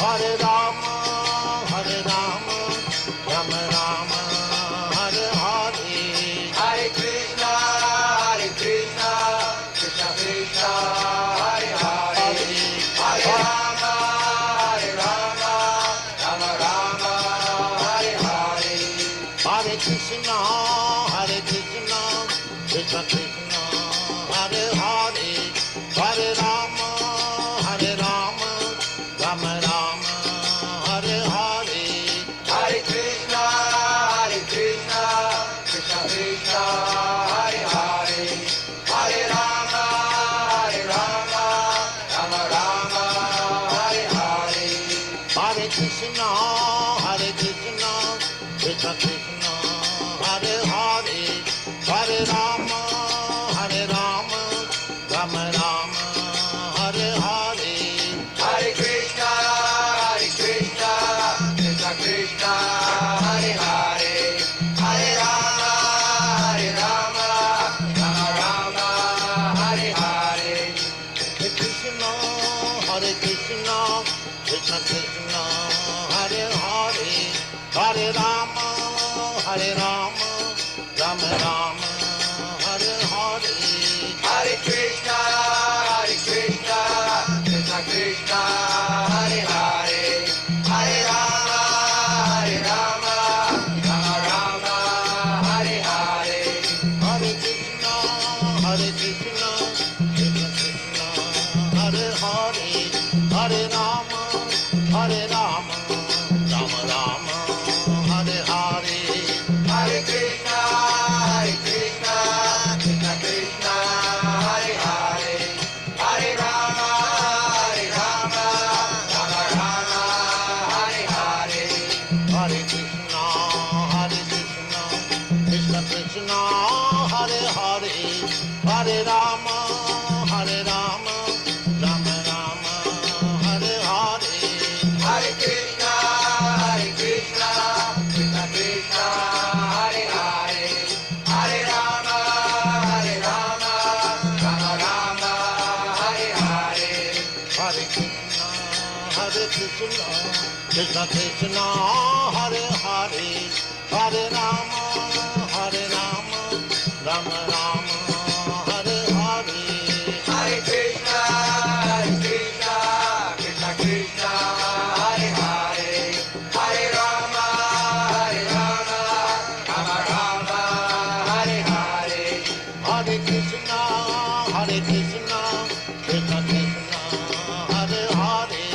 Hare Rama, Hare Rama, Rama Rama, Hare Hare. Hare Krishna, Krishna Krishna, Hare Hare. Hare Rama, Rama Rama, Hare Hare. Hare Krishna, Krishna Krishna, Hare Hare. Hare Rama, Rama Rama, Hare Hare. Hare Krishna, Krishna Krishna, Hare Hare. Hare Rama, Rama Rama, Hare Hare. Hare Krishna, Krishna Krishna, Hare Hare. Hare Rama, Rama Rama, Hare Hare. Hare Krishna, Krishna Krishna, Hare Hare. Hare Rama, Rama Rama, Hare Hare. Hare Krishna, Krishna Krishna, Hare Hare. Hare Rama, Rama Rama, Hare Hare. Hare Krishna, Krishna Krishna, Hare Hare. Hare Rama, Rama Rama, Hare Hare. Hare Krishna, Krishna Krishna, Hare Hare. Hare Rama, Rama Rama, Hare Hare. Hare Krishna, Krishna Krishna, Hare Hare. Hare Rama, Rama Rama, Hare Hare. Hare Krishna, Krishna Krishna, Hare Hare. Hare Rama, Rama Rama, Hare Hare. Hare Krishna, Krishna Krishna, Hare Hare. Hare Rama, Rama Rama, Hare Hare. Hare Krishna, Krishna Krishna, Hare Hare. Hare Rama, Rama Rama, Hare Hare. Hare Krishna, Krishna Krishna, Hare Hare. Hare Rama, Rama Rama, Hare Hare. Hare Krishna, Krishna Krishna, Hare Hare. Hare Rama, Rama Rama, Hare Hare. Hare Krishna, Krishna Krishna, Hare Hare.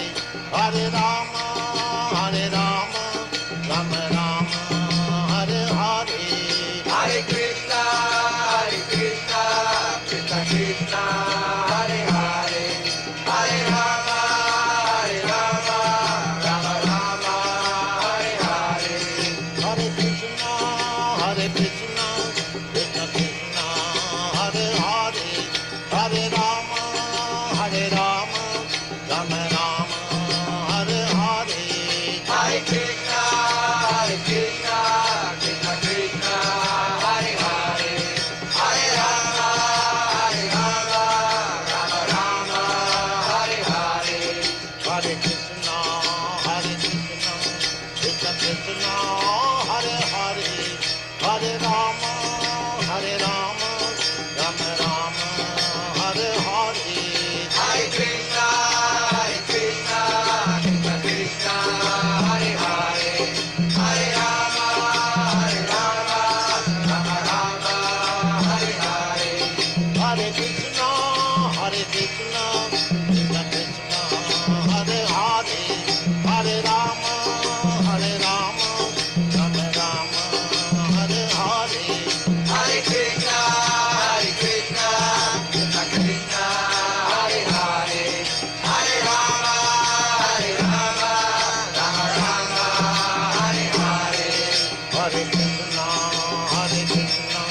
Hare Rama, Rama Rama, Hare Hare. Hare Krishna, Krishna Krishna, Hare Hare. Hare Rama, Rama Rama, Hare Hare. Hare Krishna, Krishna Krishna, Hare Hare. Hare Rama, Rama Rama, Hare Hare. Hare Krishna, Krishna Krishna, Hare Hare. Hare Rama, Rama Rama, Hare Hare. Hare Krishna, Krishna Krishna, Hare Hare. Hare Rama, Rama Rama, Hare Hare. Hare Krishna, Krishna Krishna, Hare Hare. Hare Rama, Rama Rama, Hare Hare. Hare Krishna, Krishna Krishna, Hare Hare. Hare Rama, Rama Rama, Hare Hare. Hare Krishna,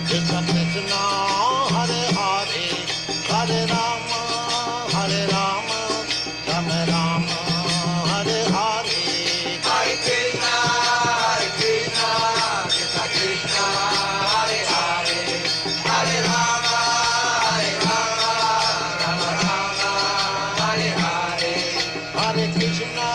Krishna Krishna, Hare Hare. Hare Rama, Rama Rama, Hare Hare. Hare Krishna, Krishna Krishna, Hare Hare. Hare Rama, Rama Rama, Hare Hare. Hare Krishna,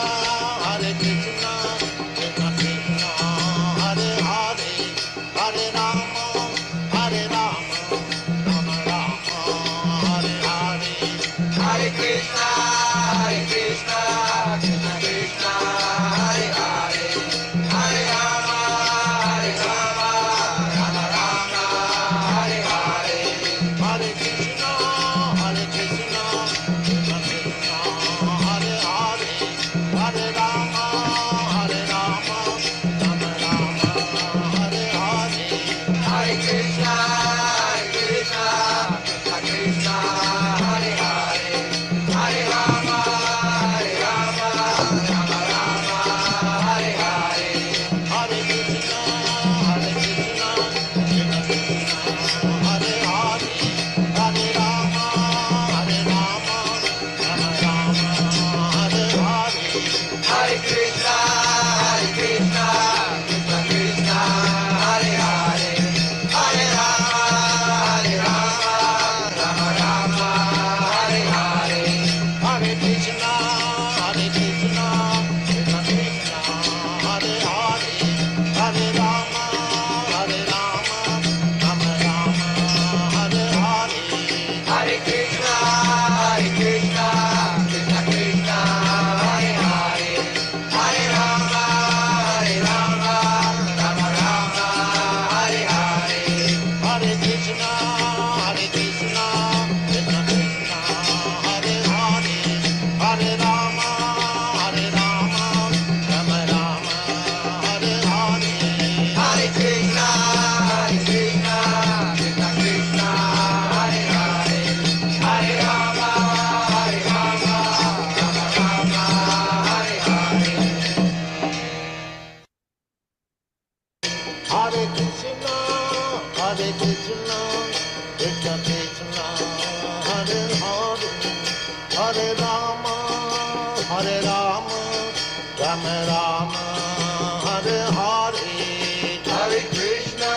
Hare Rama, Rama Rama, Hare Hare, Hare Krishna,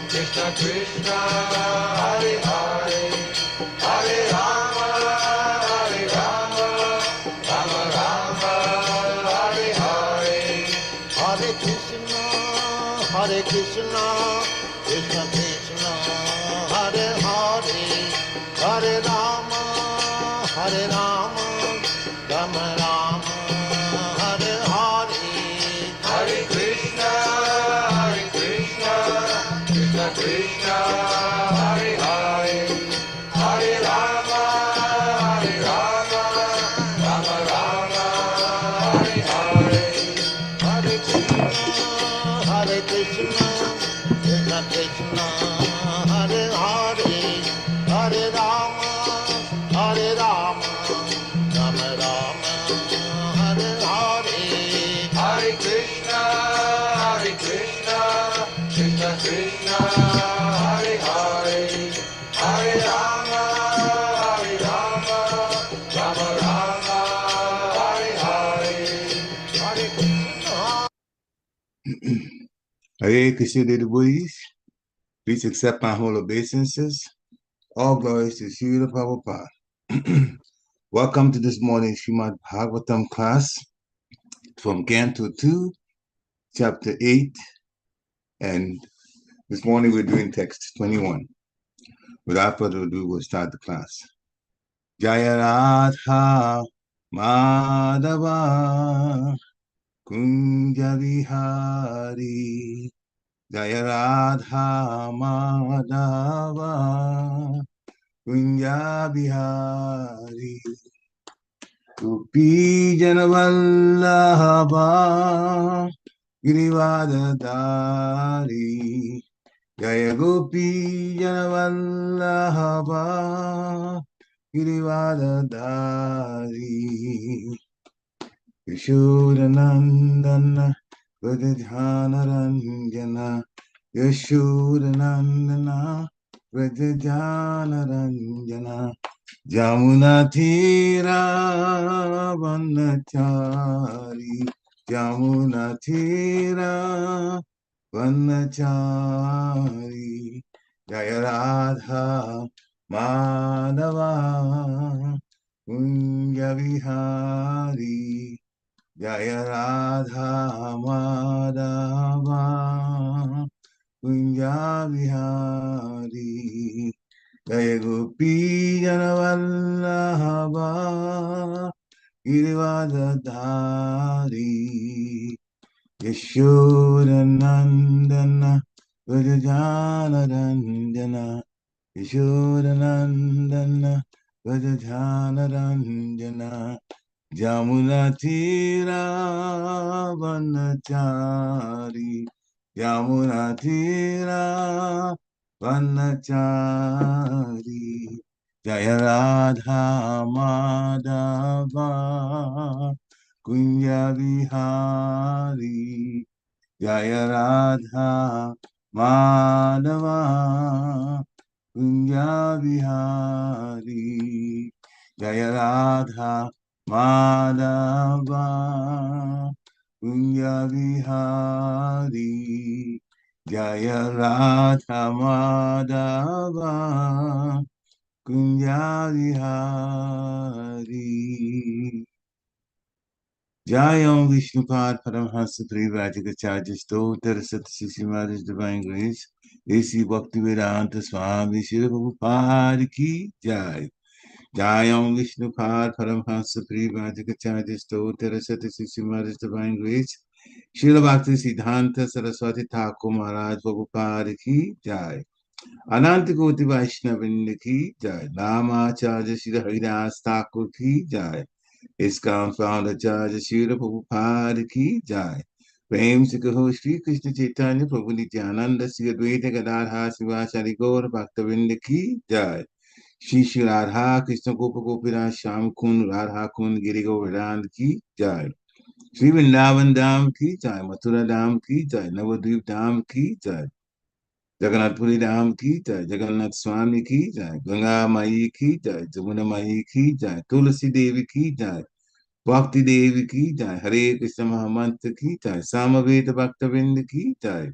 Krishna Krishna, Hare Hare, Hare Rama, Rama Rama, Hare Hare. Hare Krishna, Krishna Krishna, Hare Hare, Hare Rama, Rama Rama, Hare Hare. Hare Krishna, Krishna Krishna, Hare Hare, Hare Rama, Rama Rama, Hare Hare. Hare Krishna, Krishna Krishna, Hare Hare, Hare Rama, Rama Rama, Hare Hare. Hare Krishna, Krishna Krishna, Hare Hare, Hare Rama, Rama Rama, Hare Hare. Hare Krishna. Hare Krishna, dear devotees. Please accept my whole obeisances. All glories to Srila Prabhupada. Welcome to this morning's Srimad Bhagavatam class from Canto 2, Chapter 8. And this morning we're doing text 21. Without further ado, we'll start the class. Jaya Radha Madhava Kunja Vihari Jaya Radha Madhava Kunja Vihari Gopi Janavallabha Girivadadari Jaya Gopi Janavallabha Girivadadari Yashodanandana Vrajajanaranjana Yashodanandana Vrajajanaranjana Jamunatira Vanachari Jamunatira Vanachari Jaya Radha Madhava Kunja Vihari Jaya Radha Madhava Kunja Vihari Jaya Gopi Janavallabha Girivadadari Yashodanandana Vrajajanaranjana Yashodanandana Vrajajanaranjana Jamunatira Vanachari Jamunatira Vanachari Jaya Radha Madhava Kunja Vihari Jaya Radha Madhava Kunja Vihari Jaya Radha Madhava Kunja Vihari Jaya Radha Madhava Kunja Vihari Jayam Vishnupad Paramhansa Tri-vargasya Stotra Satsisi Maharaj Divine Grace A.C. Bhaktivedanta Swami Srila Prabhupada Ki Jai Jayam Vishnupad Paramhansa Tri-vargasya Stotra Satsisi Maharaj Divine Grace Srila Bhakti Siddhanta Saraswati Thakur Maharaj Prabhupada Ki Jai Ananta Koti Vaishnavinda Ki Jai Namacharya Srila Haridas Thakur Ki Jai ISKCON founder Acharya Srila Prabhupada Ki Jai. Prem se kaho Shri Krishna Chaitanya Prabhu Nityananda Sri Advaita Gadadhar Srivachari Gaur Bhaktavinda Ki Jai. Shri Shri Radha Krishna Gopa Gopinath Shyam Kund Radha Kund Giri Govardhan Ki Jai. Shri Vrindavan Dham Ki Jai. Mathura Dham Ki Jai. Navadvip Dham Ki Jai. Jagannath Puri Dham ki jai, Jagannath Swami ki jai, Ganga Mai ki jai, Jamuna Mai ki jai, Tulasi Devi ki jai, Bhakti Devi ki jai, Hare Krishna Mahamantra ki jai, Samaveta Bhaktavinda ki jai,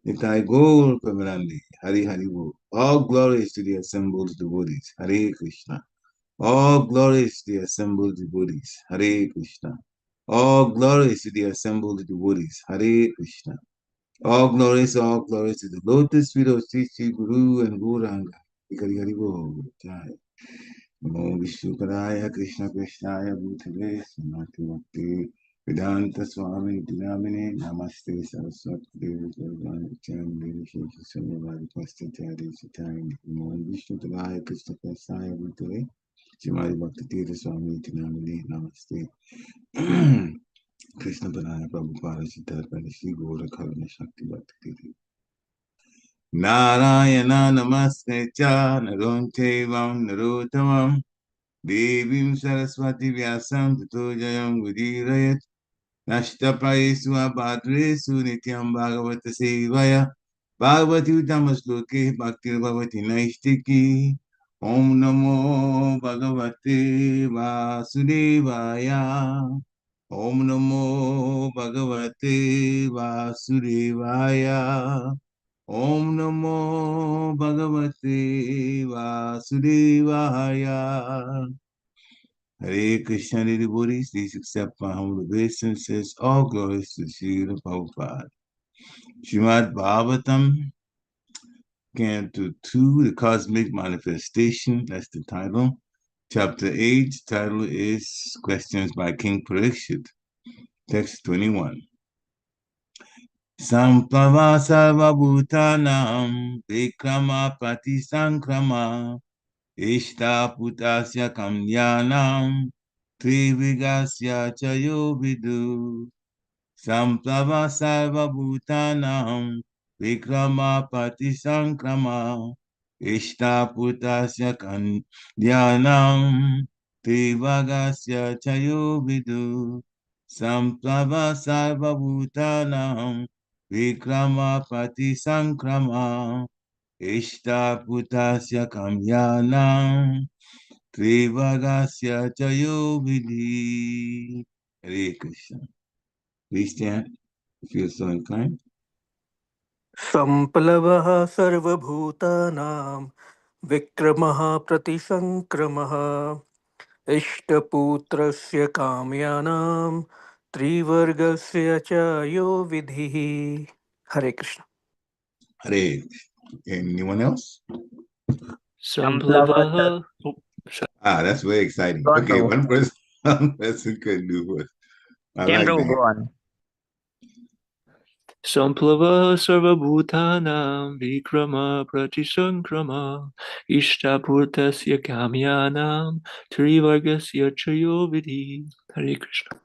Nitai Gaur Premanandi, Hari Hari Bol. All glories to the assembled devotees, Hare Krishna. All glories to the assembled devotees, Hare Krishna. All glories to the assembled devotees, Hare Krishna. All glories to the lotus feet of Sri Sri Guru and Gauranga. Hari Hari Bol. Jai. Namo Vishnu Padaya Krishna Krishnaya Bhutale Srimati Bhakti Vedanta Swami Dinamine Namaste Saraswati Devi Gurvani Chand Devi Shekhi Sanyavadi Pasti Tari Sitari Namo Vishnu Padaya Krishna Krishnaya Bhutale Srimati Bhakti Tira Swami Dinamine Namaste Krishna Padaya Prabhupada Siddhar Panishi Gaura Karuna Shakti Bhakti Tiri Narayana Namaste Cha Naronte Vam Narotamam Devim Saraswati Vyasam Tato Jayam Vidirayat Nashtaprayesu Abhadresu Nityam Bhagavata Sevaya Bhagavati Uttamasloke Bhaktir Bhavati Naistiki Om Namo Bhagavate Vasudevaya Om Namo Bhagavate Vasudevaya Om Namo Bhagavate Vasudevaya Hare Krishna devotees, please accept my humble obeisances. All glories to Srila Prabhupada. Srimad Bhagavatam, Canto 2, The Cosmic Manifestation, that's the title. Chapter 8, title is Questions by King Pariksit. Text 21. Samplavaḥ sarva-bhūtānāṁ vikramaḥ pratisaṅkramaḥ iṣṭā-pūrtasya kāmyānāṁ tri-vargasya vidhiḥ. Samplavaḥ sarva-bhūtānāṁ vikramaḥ pratisaṅkramaḥ iṣṭā-pūrtasya kāmyānāṁ tri-vargasya vidhiḥ. Samplavaḥ sarva-bhūtānāṁ vikramaḥ pratisaṅkramaḥ iṣṭā-pūrtasya kāmyānāṁ tri-vargasya vidhiḥ. Hare Krishna. Please stand if you feel so inclined. samplavaḥ sarva-bhūtānāṁ vikramaḥ pratisaṅkramaḥ iṣṭā-pūrtasya kāmyānāṁ tri-vargasya ca yo vidhiḥ. Hare Krishna. Hare Krishna. Anyone else? Samplavaḥ. That's very exciting. Go on, Okay, Prabhu. one person couldn't do it. I Can like Prabhu that. go on? Samplavaḥ sarva-bhūtānāṁ vikramaḥ pratisaṅkramaḥ iṣṭā-pūrtasya kāmyānāṁ tri-vargasya ca yo vidhiḥ. Hare Krishna.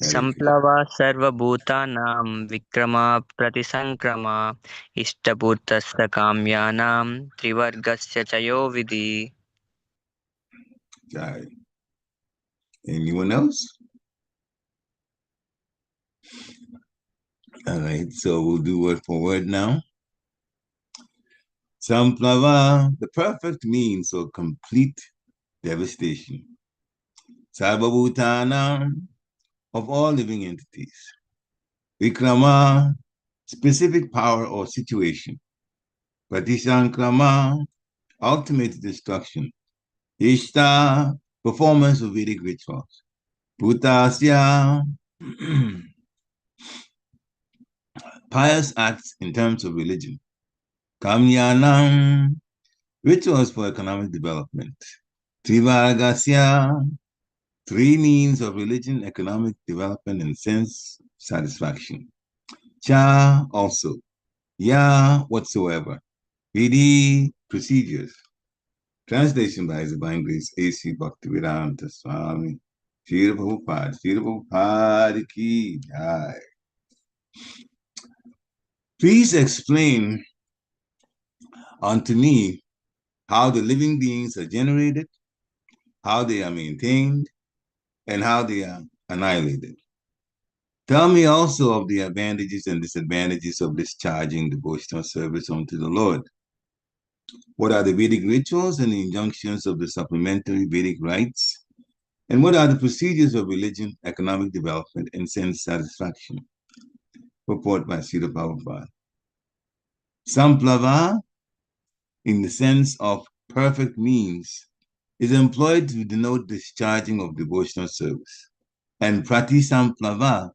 Samplavaḥ sarva-bhūtānāṁ vikramaḥ pratisaṅkramaḥ iṣṭā-pūrtasya kāmyānāṁ tri-vargasya ca yo vidhiḥ. Jai. Anyone else? All right, so we'll do word for word now. Samplavaḥ, the perfect means of complete devastation. Sarva-bhūtānāṁ, of all living entities. Vikramaḥ, specific power or situation. Pratisaṅkramaḥ, ultimate destruction. Iṣṭā, performance of Vedic rituals. Pūrtasya, pious acts in terms of religion. Kāmyānāṁ, rituals for economic development. Tri-vargasya, three means of religion, economic development, and sense satisfaction. Cha, also. Ya, whatsoever. Vidhiḥ, procedures. Translation by His Divine Grace A.C. Bhaktivedanta Swami. Srila Prabhupada ki jai. Please explain unto me how the living beings are generated, how they are maintained, and how they are annihilated. Tell me also of the advantages and disadvantages of discharging devotional service unto the Lord. What are the Vedic rituals and the injunctions of the supplementary Vedic rites? And what are the procedures of religion, economic development, and sense satisfaction? Purport by Srila Prabhupada. Samplavaḥ, in the sense of perfect means, is employed to denote discharging of devotional service. And pratisaṅkramaḥ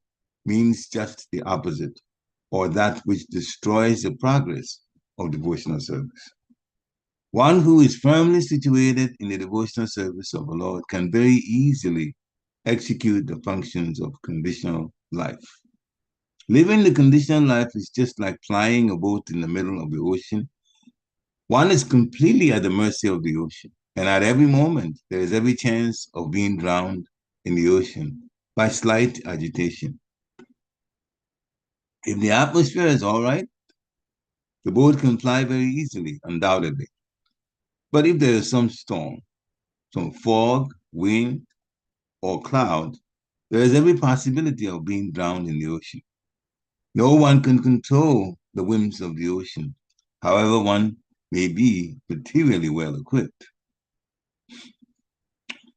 means just the opposite, or that which destroys the progress of devotional service. One who is firmly situated in the devotional service of the Lord can very easily execute the functions of conditional life. Living the conditional life is just like flying a boat in the middle of the ocean. One is completely at the mercy of the ocean, and at every moment there is every chance of being drowned in the ocean by slight agitation. If the atmosphere is all right, the boat can fly very easily, undoubtedly. But if there is some storm, some fog, wind, or cloud, there is every possibility of being drowned in the ocean. No one can control the whims of the ocean, however one may be materially well equipped.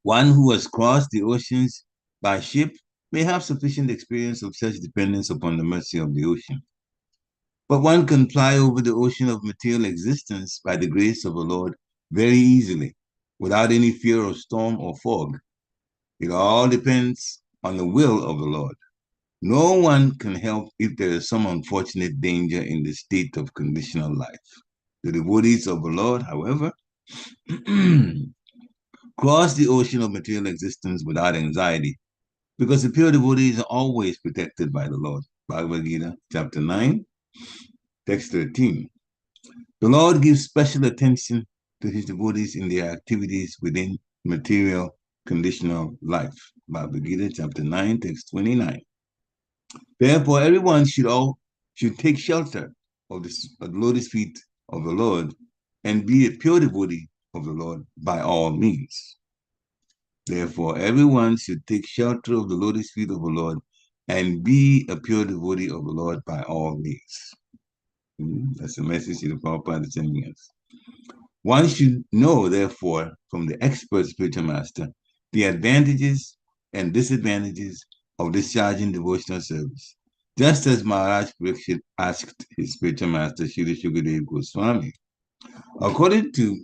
One who has crossed the oceans by ship may have sufficient experience of such dependence upon the mercy of the ocean. But one can fly over the ocean of material existence by the grace of the Lord very easily, without any fear of storm or fog. It all depends on the will of the Lord. No one can help if there is some unfortunate danger in the state of conditional life. The devotees of the Lord, however, cross the ocean of material existence without anxiety, because the pure devotees are always protected by the Lord. Bhagavad Gita, chapter 9, text 13. The Lord gives special attention to his devotees in their activities within material conditional life. Bhagavad Gita, chapter 9, text 29. Therefore, everyone should take shelter of the lotus feet of the Lord and be a pure devotee of the Lord by all means. Therefore, everyone should take shelter of the lotus feet of the Lord and be a pure devotee of the Lord by all means. That's the message the Prabhupada is sending us. One should know, therefore, from the expert spiritual master, the advantages and disadvantages of discharging devotional service, just as Maharaj Pariksit asked his spiritual master, Srila Shukadeva Goswami. According to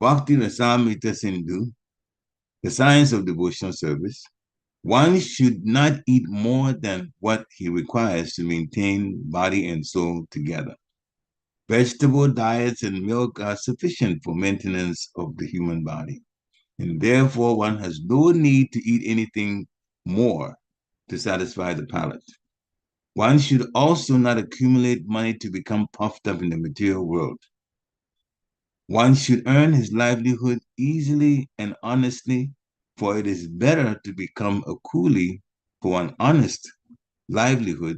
Bhakti Rasamrita Sindhu, the science of devotional service, one should not eat more than what he requires to maintain body and soul together. Vegetable diets and milk are sufficient for maintenance of the human body, and therefore one has no need to eat anything more to satisfy the palate. One should also not accumulate money to become puffed up in the material world. One should earn his livelihood easily and honestly, for it is better to become a coolie for an honest livelihood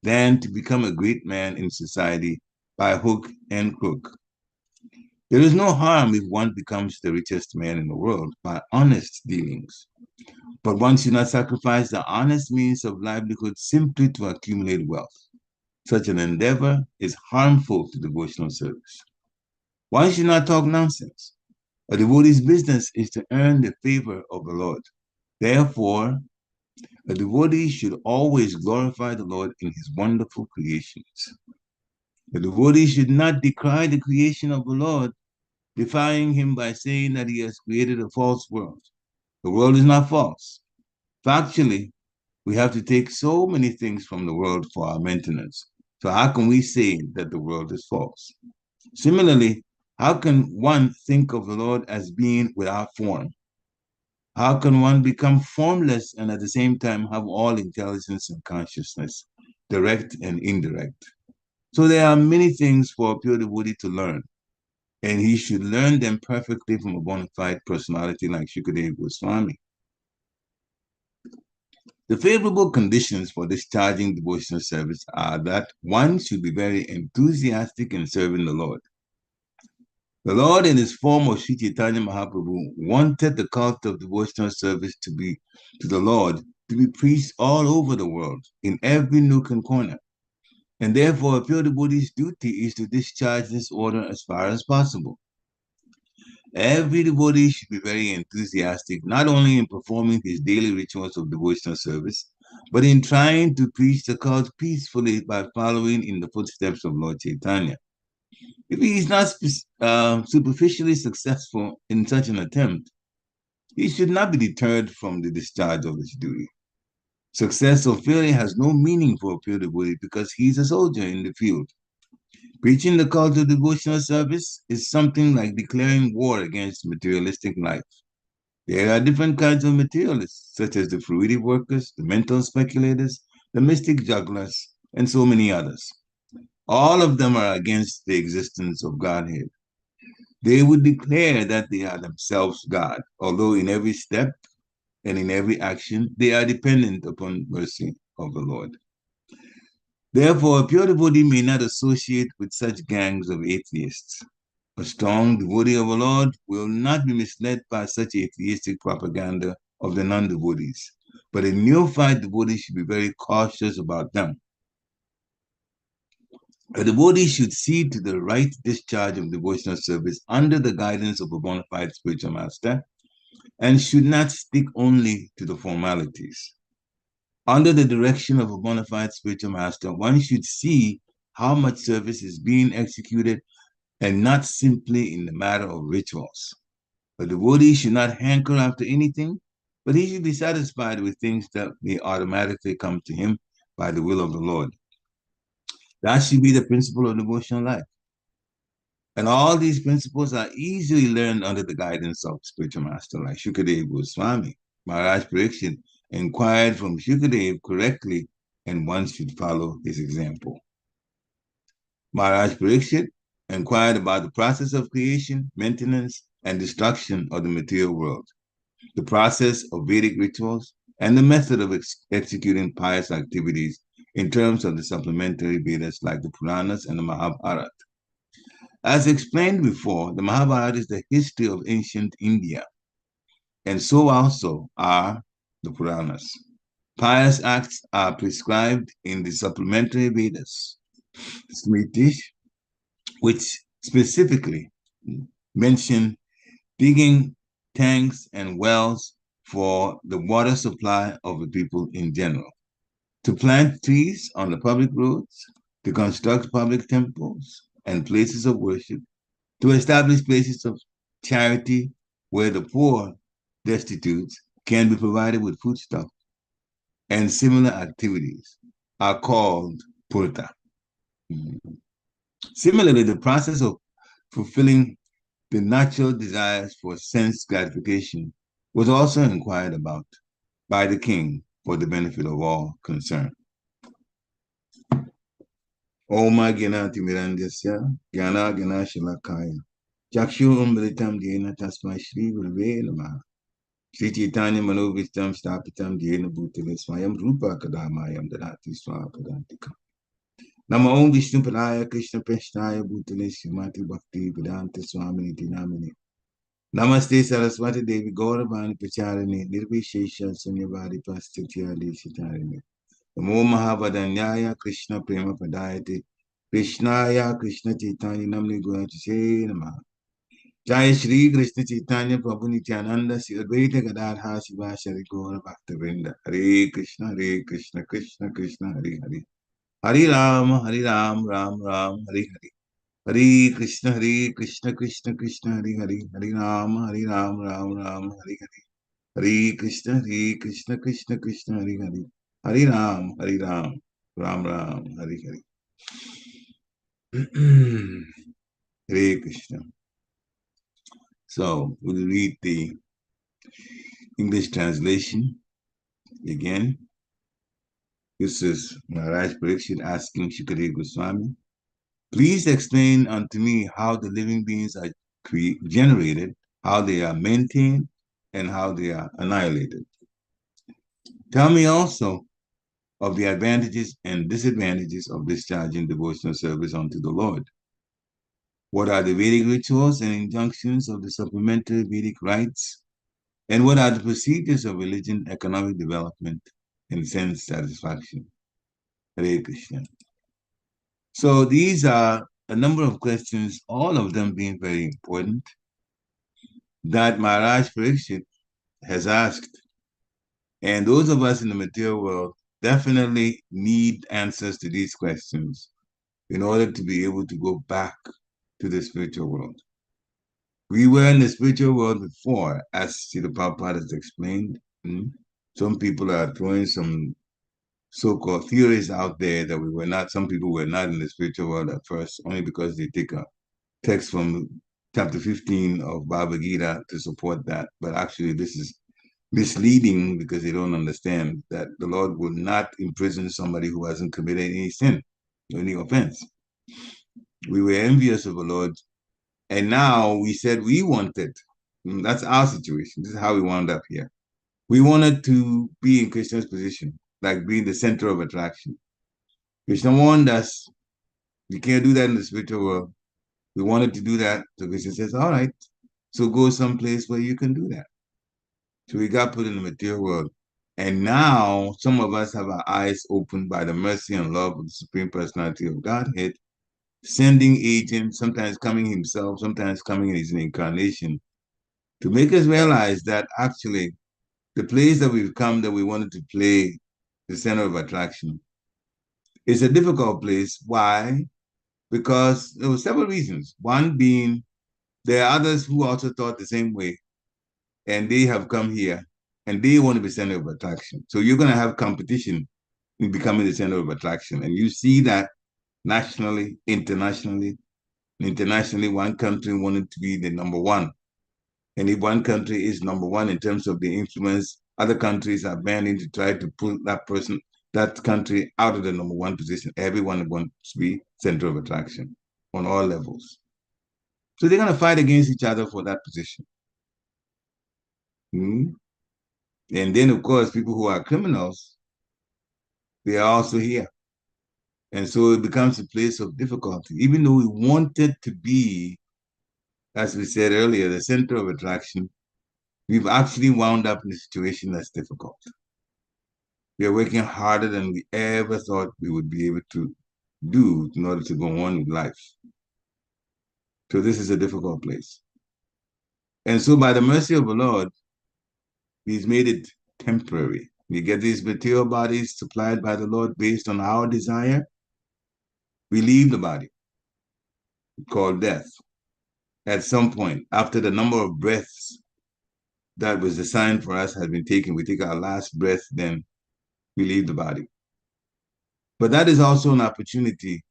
than to become a great man in society by hook and crook. There is no harm if one becomes the richest man in the world by honest dealings, but one should not sacrifice the honest means of livelihood simply to accumulate wealth. Such an endeavor is harmful to devotional service. One should not talk nonsense. A devotee's business is to earn the favor of the Lord. Therefore, a devotee should always glorify the Lord in his wonderful creations. The devotee should not decry the creation of the Lord, defying him by saying that he has created a false world. The world is not false. Factually, we have to take so many things from the world for our maintenance. So how can we say that the world is false? Similarly, how can one think of the Lord as being without form? How can one become formless and at the same time have all intelligence and consciousness, direct and indirect? So there are many things for a pure devotee to learn, and he should learn them perfectly from a bona fide personality like Shukadeva Goswami. The favorable conditions for discharging devotional service are that one should be very enthusiastic in serving the Lord. The Lord, in his form of Sri Chaitanya Mahaprabhu, wanted the cult of devotional service to the Lord to be preached all over the world, in every nook and corner. And therefore, a pure devotee's duty is to discharge this order as far as possible. Every devotee should be very enthusiastic, not only in performing his daily rituals of devotional service, but in trying to preach the cult peacefully by following in the footsteps of Lord Chaitanya. If he is not superficially successful in such an attempt, he should not be deterred from the discharge of his duty. Success or failure has no meaning for a pure devotee because he is a soldier in the field. Preaching the cult of devotional service is something like declaring war against materialistic life. There are different kinds of materialists, such as the fruitive workers, the mental speculators, the mystic jugglers, and so many others. All of them are against the existence of Godhead. They would declare that they are themselves God, although in every step and in every action, they are dependent upon mercy of the Lord. Therefore, a pure devotee may not associate with such gangs of atheists. A strong devotee of the Lord will not be misled by such atheistic propaganda of the non-devotees, but a neophyte devotee should be very cautious about them. A devotee should see to the right discharge of devotional service under the guidance of a bona fide spiritual master and should not stick only to the formalities. Under the direction of a bona fide spiritual master, one should see how much service is being executed and not simply in the matter of rituals. A devotee should not hanker after anything, but he should be satisfied with things that may automatically come to him by the will of the Lord. That should be the principle of devotional life. And all these principles are easily learned under the guidance of spiritual master like Shukadeva Goswami. Maharaj Pariksit inquired from Shukadeva correctly, and one should follow his example. Maharaj Pariksit inquired about the process of creation, maintenance, and destruction of the material world, the process of Vedic rituals, and the method of executing pious activities in terms of the supplementary Vedas like the Puranas and the Mahabharata. As explained before, the Mahabharata is the history of ancient India, and so also are the Puranas. Pious acts are prescribed in the supplementary Vedas, Smriti, which specifically mention digging tanks and wells for the water supply of the people in general, to plant trees on the public roads, to construct public temples and places of worship, to establish places of charity where the poor, destitute, can be provided with foodstuff, and similar activities are called purta. Similarly, the process of fulfilling the natural desires for sense gratification was also inquired about by the king for the benefit of all concerned. Oma Gyanati Mirandasya, Gyana Gyana Shalakaya, Chakshu Umbritam Dhyena Tasma Shri Gurave Namaha, Sri Chaitanya Manovistam Stapitam Dhyena Bhutale Swayam Rupa Kadamayam Dadati Swapadantika. Nama Om Vishnu Padaya Krishna Peshnaya Bhutale Srimati Bhakti Vedanta Swamini Dinamini. Namaste Saraswati Devi Gauravani Pacharini Nirvishesha Sunyavadi Pastityali Shitarini. Namo Mahavadanyaya Krishna Prema Padayate Krishnaya Krishna Chaitanya Namni Gunachise Namaha. Jaya Shri Krishna Chaitanya Prabhu Nityananda Sri Advaita Gadadha Shiva Shari Gaura Bhaktivinoda. Hare Krishna Krishna Krishna Hare Hare. Hare Ram, Ram Ram, Hare Hare. Hare Krishna Krishna Krishna Hare Hare. Hare Ram, Ram Ram, Hare Hare. Hare Krishna Krishna Krishna Hare Hare. Hare Ram, Ram Ram, Hare Hare. Hare Krishna. So we'll read the English translation again. This is Maharaj Pariksit asking Shukadeva Goswami, please explain unto me how the living beings are generated, how they are maintained, and how they are annihilated. Tell me also of the advantages and disadvantages of discharging devotional service unto the Lord. What are the Vedic rituals and injunctions of the supplementary Vedic rites? And what are the procedures of religion, economic development, and sense satisfaction? Hare Krishna. So these are a number of questions, all of them being very important, that Maharaj Pariksit has asked. And those of us in the material world definitely need answers to these questions in order to be able to go back to the spiritual world. We were in the spiritual world before, as Srila Prabhupada has explained. Some people are throwing some so-called theories out there that we were not, some people were not in the spiritual world at first, only because they take a text from chapter 15 of Bhagavad Gita to support that. But actually, this is misleading because they don't understand that the Lord will not imprison somebody who hasn't committed any sin, any offense. We were envious of the Lord, and now we said we wanted. That's our situation. This is how we wound up here. We wanted to be in Krishna's position, like being the center of attraction. Krishna warned us, you can't do that in the spiritual world. We wanted to do that. So Krishna says, all right, so go someplace where you can do that. So we got put in the material world. And now some of us have our eyes opened by the mercy and love of the Supreme Personality of Godhead, sending agents, sometimes coming himself, sometimes coming in his incarnation, to make us realize that actually the place that we've come that we wanted to play the center of attraction is a difficult place. Why? Because there were several reasons. One being there are others who also thought the same way, and they have come here and they want to be center of attraction. So you're going to have competition in becoming the center of attraction. And you see that nationally, internationally. Internationally, one country wanted to be the number one. And if one country is number one in terms of the influence, other countries are banding to try to pull that country out of the number one position. Everyone wants to be center of attraction on all levels. So they're going to fight against each other for that position. And then, of course, people who are criminals, they are also here. And so it becomes a place of difficulty. Even though we wanted to be, as we said earlier, the center of attraction, we've actually wound up in a situation that's difficult. We are working harder than we ever thought we would be able to do in order to go on with life. So this is a difficult place. And so by the mercy of the Lord, he's made it temporary. We get these material bodies supplied by the Lord based on our desire. We leave the body, called death. At some point, after the number of breaths that was assigned for us has been taken, we take our last breath, then we leave the body. But that is also an opportunity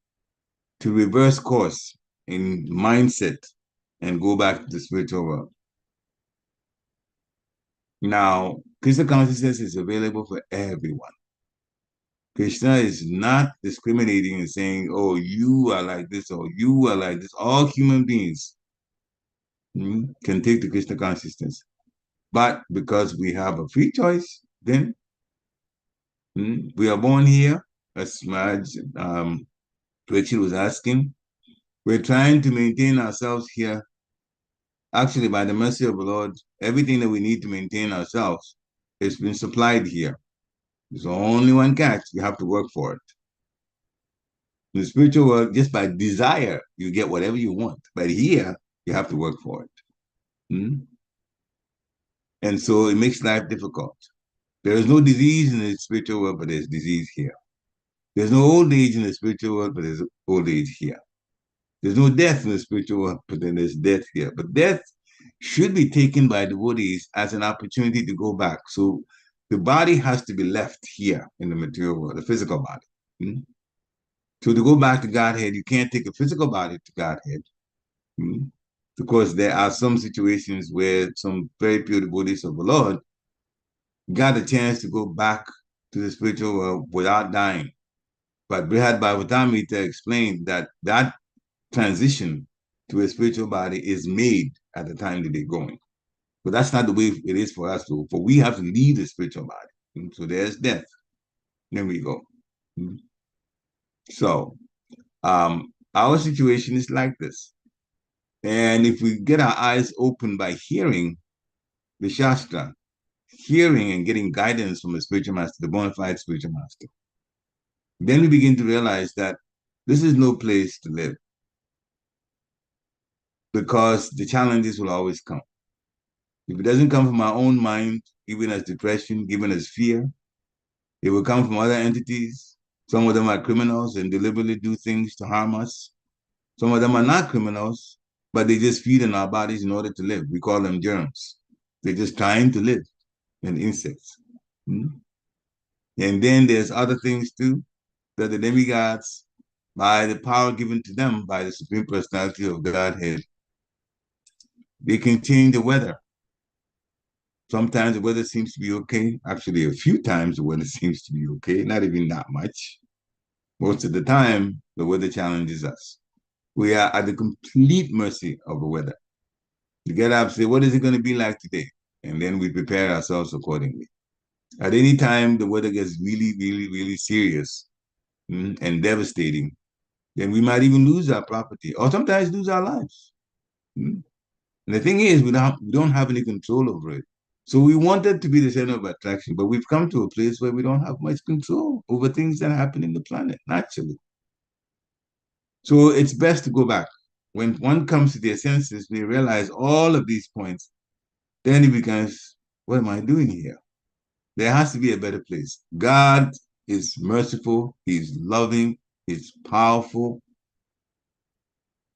to reverse course in mindset and go back to the spiritual world. Now, Krishna consciousness is available for everyone. Krishna is not discriminating and saying, oh, you are like this or you are like this. All human beings can take the Krishna consciousness. But because we have a free choice, then we are born here, as Maharaj Pariksit was asking. We're trying to maintain ourselves here. Actually, by the mercy of the Lord, everything that we need to maintain ourselves has been supplied here. There's only one catch. You have to work for it. In the spiritual world, just by desire, you get whatever you want. But here, you have to work for it. And so it makes life difficult. There is no disease in the spiritual world, but there's disease here. There's no old age in the spiritual world, but there's old age here. There's no death in the spiritual world, but then there's death here. But death should be taken by devotees as an opportunity to go back. So the body has to be left here in the material world, the physical body. So to go back to Godhead, you can't take a physical body to Godhead. Because there are some situations where some very pure devotees of the Lord got a chance to go back to the spiritual world without dying. But Brihad Bhagavatamrita explained that that transition to a spiritual body is made at the time that they're going. But that's not the way it is for us, for we have to leave the spiritual body. So there's death. Then we go. So our situation is like this. And if we get our eyes open by hearing the Shastra, hearing and getting guidance from a spiritual master, the bona fide spiritual master, then we begin to realize that this is no place to live, because the challenges will always come. If it doesn't come from our own mind, giving us depression, giving us fear, it will come from other entities. Some of them are criminals and deliberately do things to harm us. Some of them are not criminals, but they just feed in our bodies in order to live. We call them germs. They're just trying to live, and insects. And then there's other things too, that the demigods, by the power given to them by the Supreme Personality of Godhead, they can change the weather. Sometimes the weather seems to be okay. Actually, a few times the weather seems to be okay, not even that much. Most of the time, the weather challenges us. We are at the complete mercy of the weather. You get up and say, what is it going to be like today? And then we prepare ourselves accordingly. At any time, the weather gets really, really, really serious and devastating, then we might even lose our property, or sometimes lose our lives. And the thing is, we don't have any control over it. So we wanted to be the center of attraction, but we've come to a place where we don't have much control over things that happen in the planet, naturally. So it's best to go back. When one comes to their senses, they realize all of these points, then it becomes, what am I doing here? There has to be a better place. God is merciful, he's loving, he's powerful.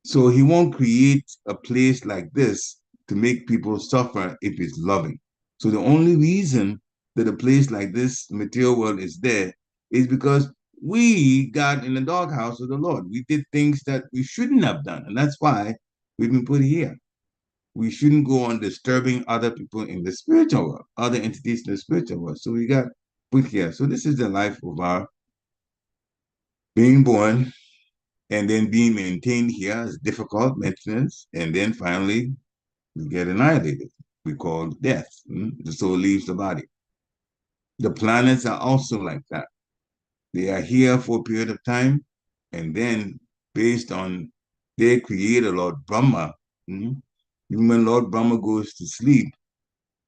So he won't create a place like this to make people suffer if he's loving. So the only reason that a place like this, material world, is there is because we got in the doghouse of the Lord. We did things that we shouldn't have done. And that's why we've been put here. We shouldn't go on disturbing other people in the spiritual world, other entities in the spiritual world. So we got put here. So this is the life of our being born and then being maintained here is difficult maintenance. And then finally, we get annihilated. We call death. The soul leaves the body. The planets are also like that. They are here for a period of time, and then based on their creator, Lord Brahma, even when Lord Brahma goes to sleep,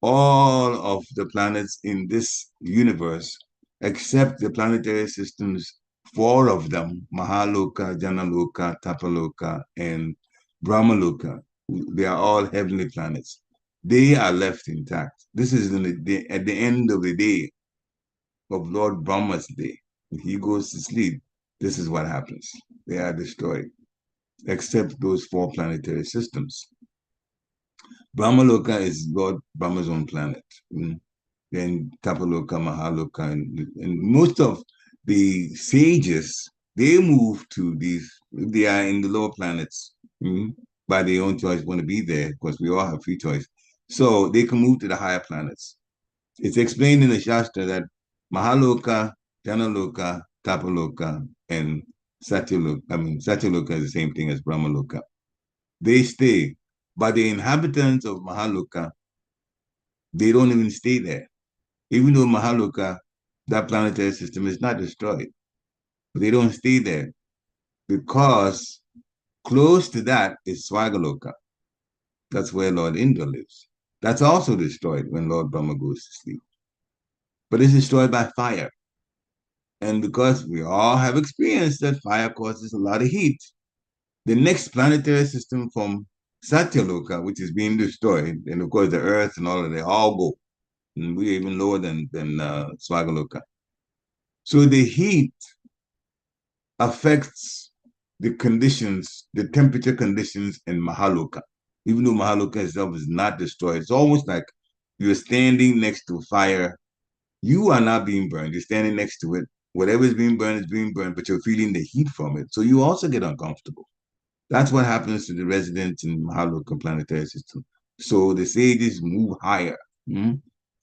all of the planets in this universe, except the planetary systems, 4 of them, Mahaloka, Janaloka, Tapaloka, and Brahmaloka, they are all heavenly planets. They are left intact. This is at the end of the day of Lord Brahma's day. If he goes to sleep, this is what happens. They are destroyed, except those 4 planetary systems. Brahmaloka is Lord Brahma's own planet. Then Tapaloka, Mahaloka, and most of the sages, they move to these, they are in the lower planets by their own choice, want to be there, because we all have free choice. So they can move to the higher planets. It's explained in the Shastra that Mahaloka, Janaloka, Tapaloka, and Satyaloka, Satyaloka is the same thing as Brahmaloka. They stay. But the inhabitants of Mahaloka, they don't even stay there. Even though Mahaloka, that planetary system, is not destroyed. But they don't stay there because close to that is Swagaloka. That's where Lord Indra lives. That's also destroyed when Lord Brahma goes to sleep. But it's destroyed by fire. And because we all have experienced that fire causes a lot of heat, the next planetary system from Satyaloka, which is being destroyed, and of course the Earth and all of they all go. And we're even lower than Swagaloka. So the heat affects the conditions, the temperature conditions in Mahaloka. Even though Mahaloka itself is not destroyed, it's almost like you're standing next to fire. You are not being burned. You're standing next to it. Whatever is being burned is being burned, but you're feeling the heat from it. So you also get uncomfortable. That's what happens to the residents in Mahaloka planetary system. So the sages move higher to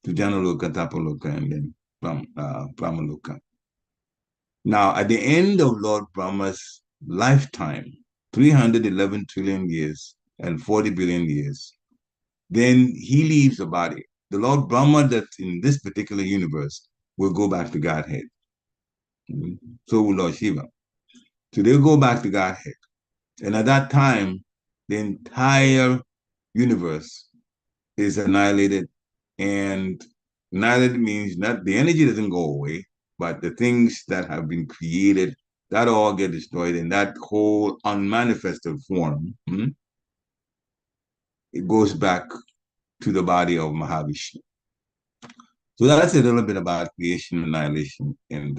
Janaloka, Tapaloka, and then Brahmaloka. Now, at the end of Lord Brahma's lifetime, 311 trillion years and 40 billion years, then he leaves the body. The Lord Brahma that's in this particular universe will go back to Godhead. So will Lord Shiva. So they'll go back to Godhead. And at that time, the entire universe is annihilated. And annihilated means not the energy doesn't go away, but the things that have been created, that all get destroyed, and that whole unmanifested form, it goes back to the body of Mahavishnu. So that's a little bit about creation, annihilation, and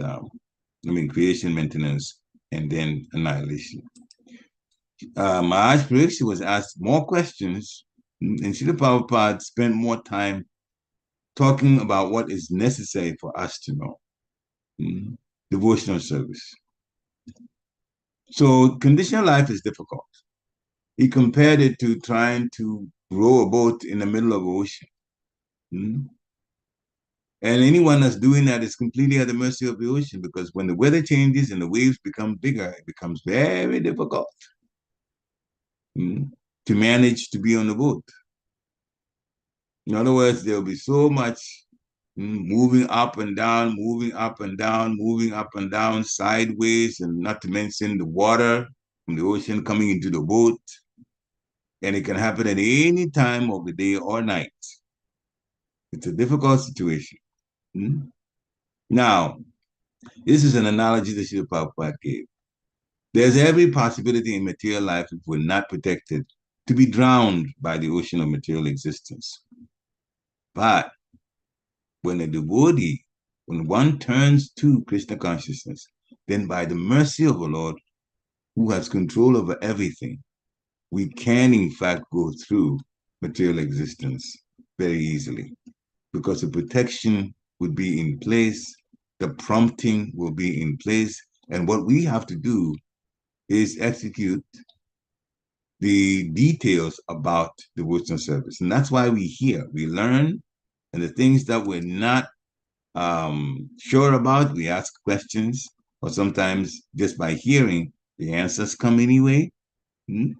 creation, maintenance, and then annihilation. Maharaj Pariksit was asked more questions, and Srila Prabhupada spent more time talking about what is necessary for us to know. Devotional service. So conditional life is difficult. He compared it to trying to row a boat in the middle of the ocean. And anyone that's doing that is completely at the mercy of the ocean, because when the weather changes and the waves become bigger, it becomes very difficult to manage to be on the boat. In other words, there'll be so much moving up and down, moving up and down, moving up and down, sideways, and not to mention the water from the ocean coming into the boat. And it can happen at any time of the day or night. It's a difficult situation. Now, this is an analogy that Srila Prabhupada gave. There's every possibility in material life, if we're not protected, to be drowned by the ocean of material existence. But when a devotee, when one turns to Krishna consciousness, then by the mercy of the Lord, who has control over everything, we can in fact go through material existence very easily, because the protection would be in place, the prompting will be in place, and what we have to do is execute the details about devotional service. And that's why we hear, we learn, and the things that we're not sure about, we ask questions, or sometimes just by hearing, the answers come anyway. And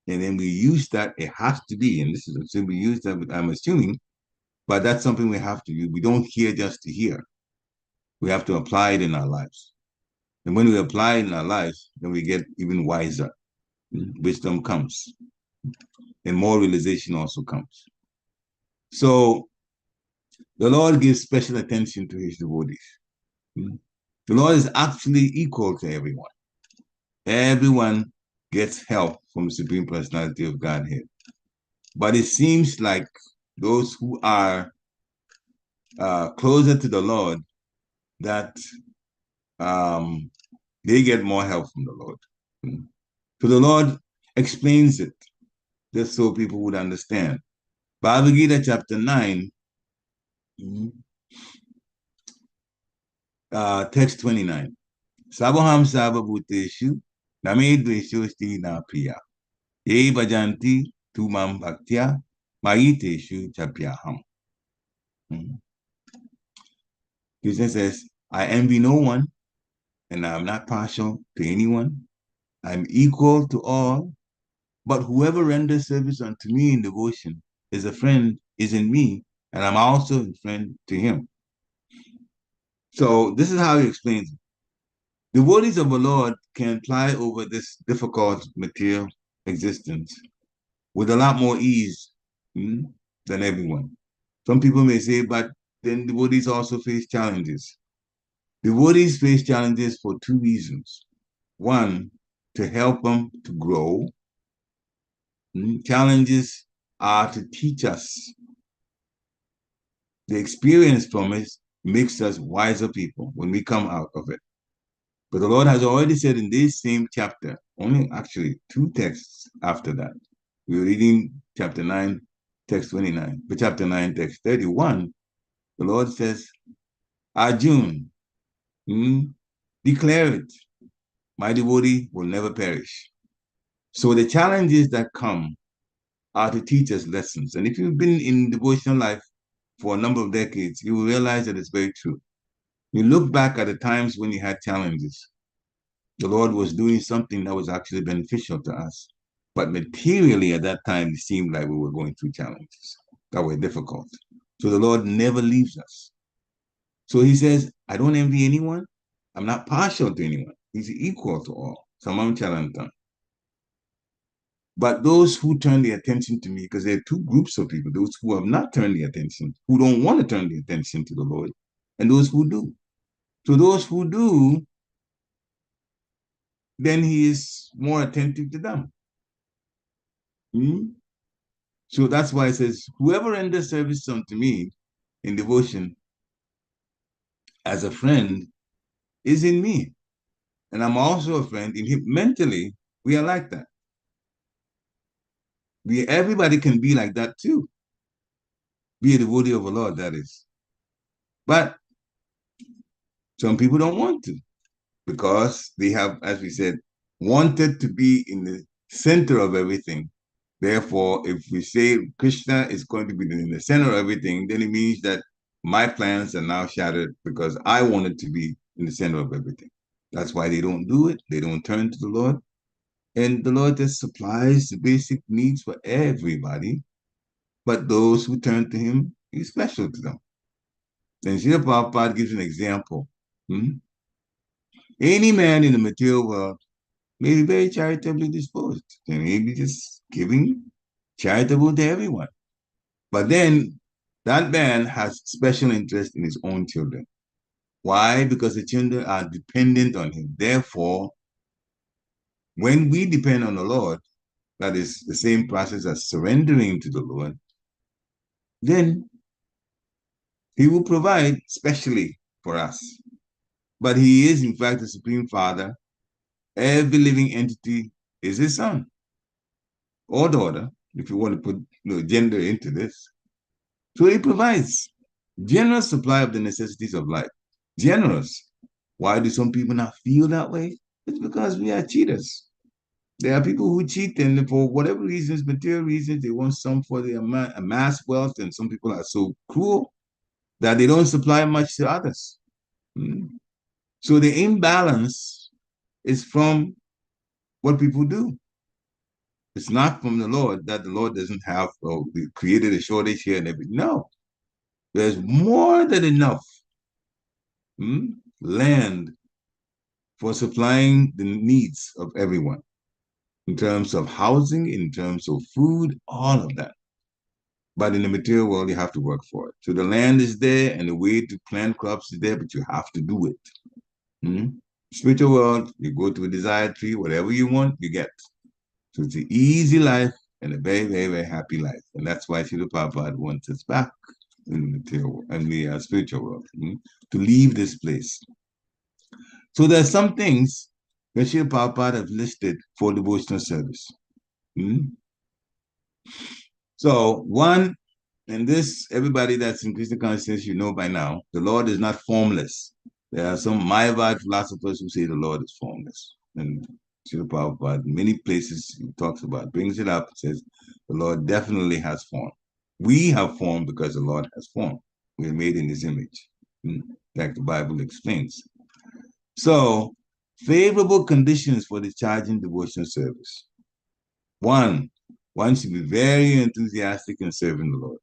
then we use that, it has to be, and this is something we use that, I'm assuming, but that's something we have to use. We don't hear just to hear. We have to apply it in our lives. And when we apply it in our lives, then we get even wiser. Wisdom comes. And more realization also comes. So the Lord gives special attention to his devotees. The Lord is actually equal to everyone. Everyone gets help from the Supreme Personality of Godhead. But it seems like those who are closer to the Lord, that they get more help from the Lord. So the Lord explains it, just so people would understand. Bhagavad Gita chapter 9, text 29. Sabaham sarva-bhūteshu name dveshosti na priya. Ye bhajanti tumam bhaktya mayiteshu chapyaham. Krishna says, I envy no one, and I'm not partial to anyone. I'm equal to all, but whoever renders service unto me in devotion is a friend, is in me, and I'm also a friend to him. So this is how he explains it. Devotees of the Lord can fly over this difficult material existence with a lot more ease than everyone. Some people may say, but then devotees also face challenges. Devotees face challenges for two reasons. One, to help them to grow. Challenges are to teach us. The experience from it makes us wiser people when we come out of it. But the Lord has already said in this same chapter, only actually 2 texts after that, we're reading chapter 9, text 29, but chapter 9, text 31, the Lord says, Arjun, declare it, my devotee will never perish. So the challenges that come are to teach us lessons. And if you've been in devotional life for a number of decades, you will realize that it's very true. You look back at the times when you had challenges, the Lord was doing something that was actually beneficial to us. But materially at that time, it seemed like we were going through challenges that were difficult. So the Lord never leaves us. So he says, I don't envy anyone. I'm not partial to anyone. He's equal to all. Samam charantam. But those who turn their attention to me, because there are two groups of people, those who have not turned their attention, who don't want to turn their attention to the Lord, and those who do. So those who do, then he is more attentive to them. So that's why it says, whoever renders service unto me in devotion as a friend is in me. And I'm also a friend in him. Mentally, we are like that. Everybody can be like that too. Be a devotee of the Lord, that is. But some people don't want to, because they have, as we said, wanted to be in the center of everything. Therefore, if we say Krishna is going to be in the center of everything, then it means that my plans are now shattered because I wanted to be in the center of everything. That's why they don't do it. They don't turn to the Lord. And the Lord just supplies the basic needs for everybody. But those who turn to him, he's special to them. And Srila Prabhupada gives an example. Any man in the material world may be very charitably disposed. They may be just giving charitable to everyone. But then that man has special interest in his own children. Why? Because the children are dependent on him. Therefore, when we depend on the Lord, that is the same process as surrendering to the Lord, then he will provide specially for us. But he is, in fact, the Supreme Father. Every living entity is his son or daughter, if you want to put gender into this. So he provides generous supply of the necessities of life. Generous. Why do some people not feel that way? It's because we are cheaters. There are people who cheat, and for whatever reasons, material reasons, they want some for their amass wealth, and some people are so cruel that they don't supply much to others. So the imbalance is from what people do. It's not from the Lord, that the Lord doesn't have, we created a shortage here and everything. No, there's more than enough land for supplying the needs of everyone, in terms of housing, in terms of food, all of that. But in the material world, you have to work for it. So the land is there and the way to plant crops is there, but you have to do it. Spiritual world, you go to a desired tree, whatever you want, you get. So it's an easy life and a very, very, very happy life. And that's why Srila Prabhupada wants us back in the material world, in the spiritual world, to leave this place. So there are some things that Srila Prabhupada have listed for devotional service. So one, and this, everybody that's in Krishna consciousness, you know by now, the Lord is not formless. There are some Mayavad philosophers who say the Lord is formless. And Srila Prabhupada, in many places he talks about, brings it up, says the Lord definitely has form. We have form because the Lord has form. We're made in his image, like the Bible explains. So, favorable conditions for discharging devotional service. One should be very enthusiastic in serving the Lord.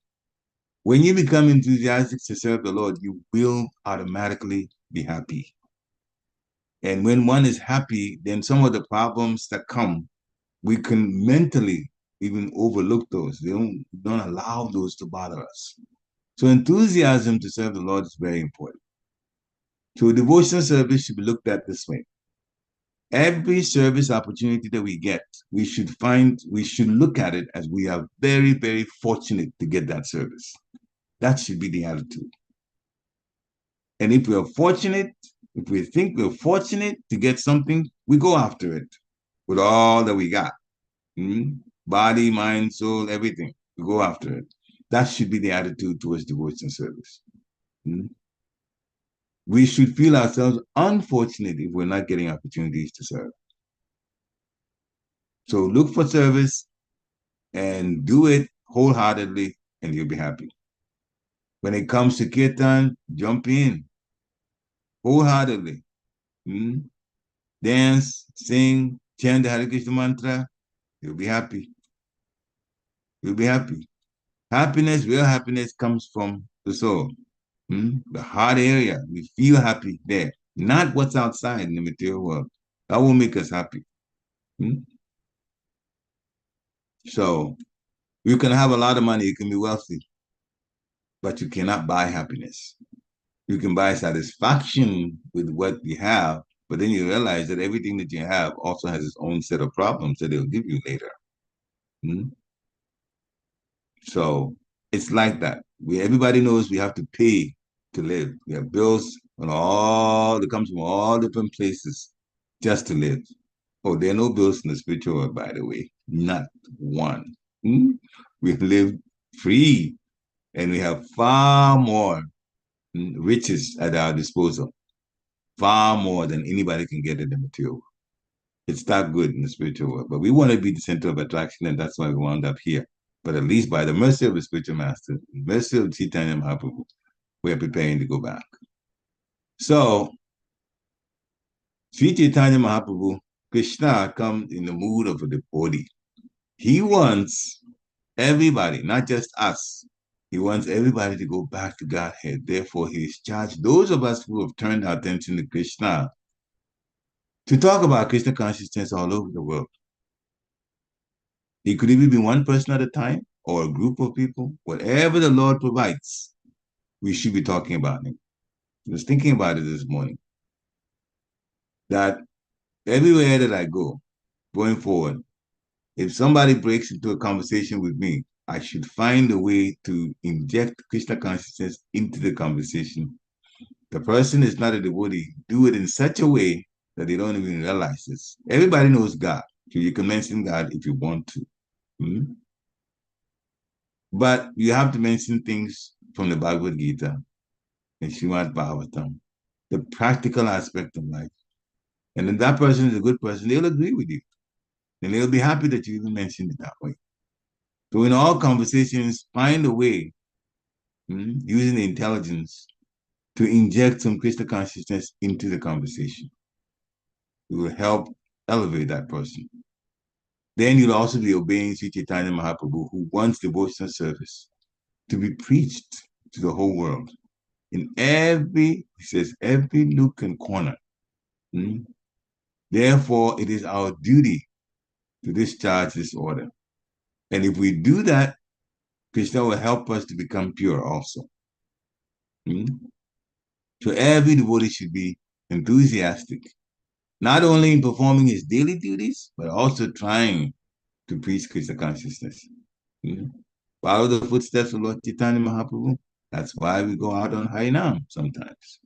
When you become enthusiastic to serve the Lord, you will automatically be happy. And when one is happy, then some of the problems that come, we can mentally even overlook those. We don't allow those to bother us. So enthusiasm to serve the Lord is very important. So devotional service should be looked at this way. Every service opportunity that we get, we should look at it as we are very, very fortunate to get that service. That should be the attitude. And if we are fortunate, if we think we're fortunate to get something, we go after it with all that we got. Body, mind, soul, everything. We go after it. That should be the attitude towards devotional service. We should feel ourselves unfortunate if we're not getting opportunities to serve. So look for service and do it wholeheartedly, and you'll be happy. When it comes to kirtan, jump in wholeheartedly. Dance, sing, chant the Hare Krishna mantra, you'll be happy. You'll be happy. Happiness, real happiness comes from the soul. The heart area, we feel happy there, not what's outside in the material world. That will make us happy. So you can have a lot of money, you can be wealthy, but you cannot buy happiness. You can buy satisfaction with what you have, but then you realize that everything that you have also has its own set of problems that they'll give you later. So it's like that. Everybody knows we have to pay to live. We have bills and all that comes from all different places just to live. Oh, there are no bills in the spiritual world, by the way. Not one. We live free and we have far more riches at our disposal, far more than anybody can get in the material. It's that good in the spiritual world. But we want to be the center of attraction, and that's why we wound up here. But at least by the mercy of the spiritual master, the mercy of Chaitanya Mahaprabhu, we are preparing to go back. So, Sri Chaitanya Mahaprabhu, Krishna comes in the mood of a devotee. He wants everybody, not just us. He wants everybody to go back to Godhead. Therefore, he has charged those of us who have turned our attention to Krishna to talk about Krishna consciousness all over the world. It could even be one person at a time or a group of people. Whatever the Lord provides, we should be talking about him. I was thinking about it this morning, that everywhere that I go, going forward, if somebody breaks into a conversation with me, I should find a way to inject Krishna consciousness into the conversation. The person is not a devotee. Do it in such a way that they don't even realize this. Everybody knows God, so you can mention God if you want to. But you have to mention things from the Bhagavad Gita and Srimad Bhagavatam, the practical aspect of life. And if that person is a good person, they'll agree with you. And they'll be happy that you even mentioned it that way. So in all conversations, find a way, using the intelligence, to inject some Krishna consciousness into the conversation. It will help elevate that person. Then you'll also be obeying Sri Chaitanya Mahaprabhu, who wants devotional service to be preached to the whole world. In every nook and corner. Therefore, it is our duty to discharge this order. And if we do that, Krishna will help us to become pure also. So every devotee should be enthusiastic, not only in performing his daily duties, but also trying to preach Krishna consciousness. Follow the footsteps of Lord Chaitanya Mahaprabhu. That's why we go out on Harinam sometimes.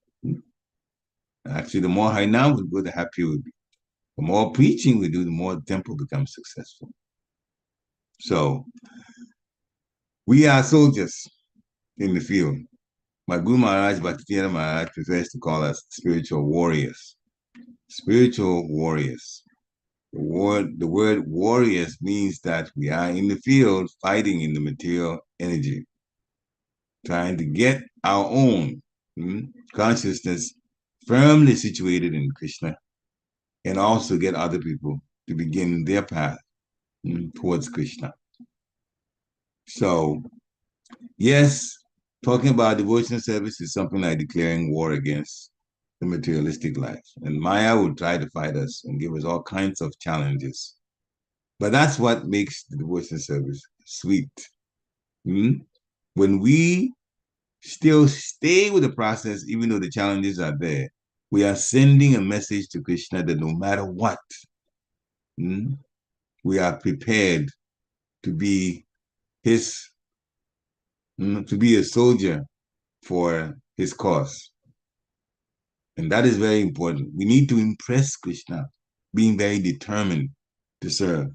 Actually, the more Harinam we go, the happier we'll be. The more preaching we do, the more the temple becomes successful. So, we are soldiers in the field. My Guru Maharaj, Bhakti Maharaj, prefers to call us spiritual warriors. Spiritual warriors. The word warriors means that we are in the field fighting in the material energy, trying to get our own consciousness firmly situated in Krishna, and also get other people to begin their path towards Krishna. So, yes, talking about devotional service is something like declaring war against the materialistic life. And Maya will try to fight us and give us all kinds of challenges. But that's what makes the devotional service sweet. When we still stay with the process, even though the challenges are there, we are sending a message to Krishna that no matter what, we are prepared to be to be a soldier for his cause. And that is very important. We need to impress Krishna, being very determined to serve,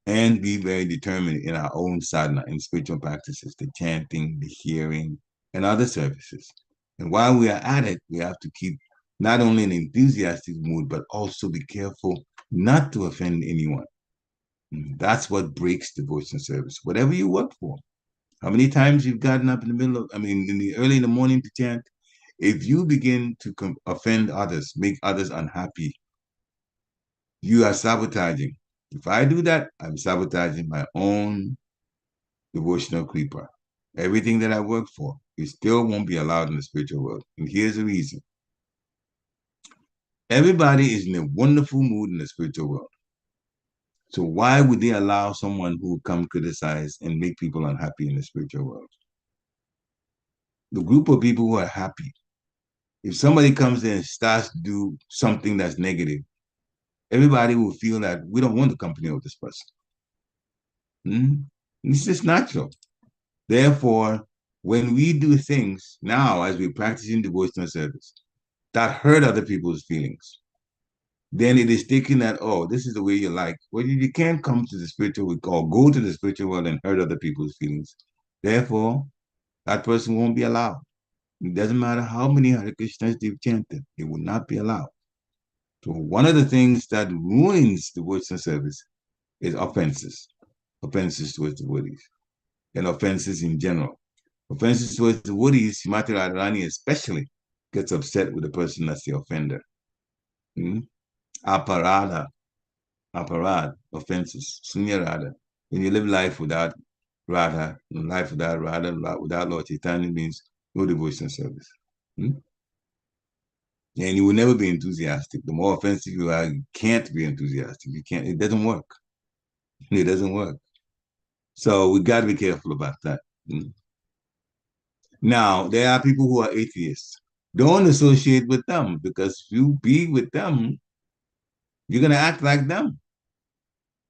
and be very determined in our own sadhana, in spiritual practices, the chanting, the hearing, and other services. And while we are at it, we have to keep not only an enthusiastic mood, but also be careful not to offend anyone. That's what breaks devotional service. Whatever you work for. How many times you've gotten up in the early in the morning to chant? If you begin to offend others, make others unhappy, you are sabotaging. If I do that, I'm sabotaging my own devotional creeper. Everything that I work for, it still won't be allowed in the spiritual world. And here's the reason. Everybody is in a wonderful mood in the spiritual world. So why would they allow someone who would come criticize and make people unhappy in the spiritual world? The group of people who are happy, if somebody comes in and starts to do something that's negative, everybody will feel that we don't want the company of this person. It's just natural. Therefore, when we do things now as we're practicing devotional service that hurt other people's feelings, then it is taken that, oh, this is the way you like. Well, you can't come to the spiritual world or go to the spiritual world and hurt other people's feelings. Therefore, that person won't be allowed. It doesn't matter how many Hare Krishnas they've chanted, it will not be allowed. So one of the things that ruins devotional service is offenses towards devotees, and offenses in general. Offenses towards devotees, Srimati Radharani especially gets upset with the person that's the offender. Aparada, offenses, Sunya Radha. When you live life without Radha, life without Radha, without Lord Chaitanya means no devotional service. And you will never be enthusiastic. The more offensive you are, you can't be enthusiastic. You can't, it doesn't work. It doesn't work. So we got to be careful about that. Now, there are people who are atheists. Don't associate with them, because if you be with them, you're going to act like them.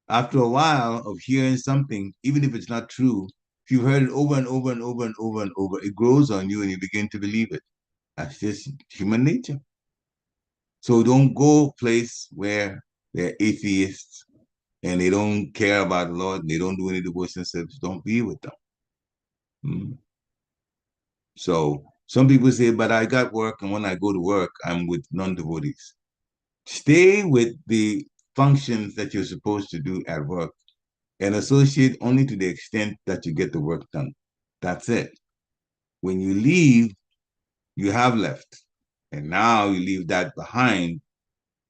After a while of hearing something, even if it's not true, if you've heard it over and over and over and over and over, it grows on you and you begin to believe it. That's just human nature. So don't go place where they're atheists and they don't care about the Lord and they don't do any devotion service. Don't be with them. So some people say, but I got work, and when I go to work, I'm with non-devotees. Stay with the functions that you're supposed to do at work and associate only to the extent that you get the work done. That's it. When you leave, you have left. And now you leave that behind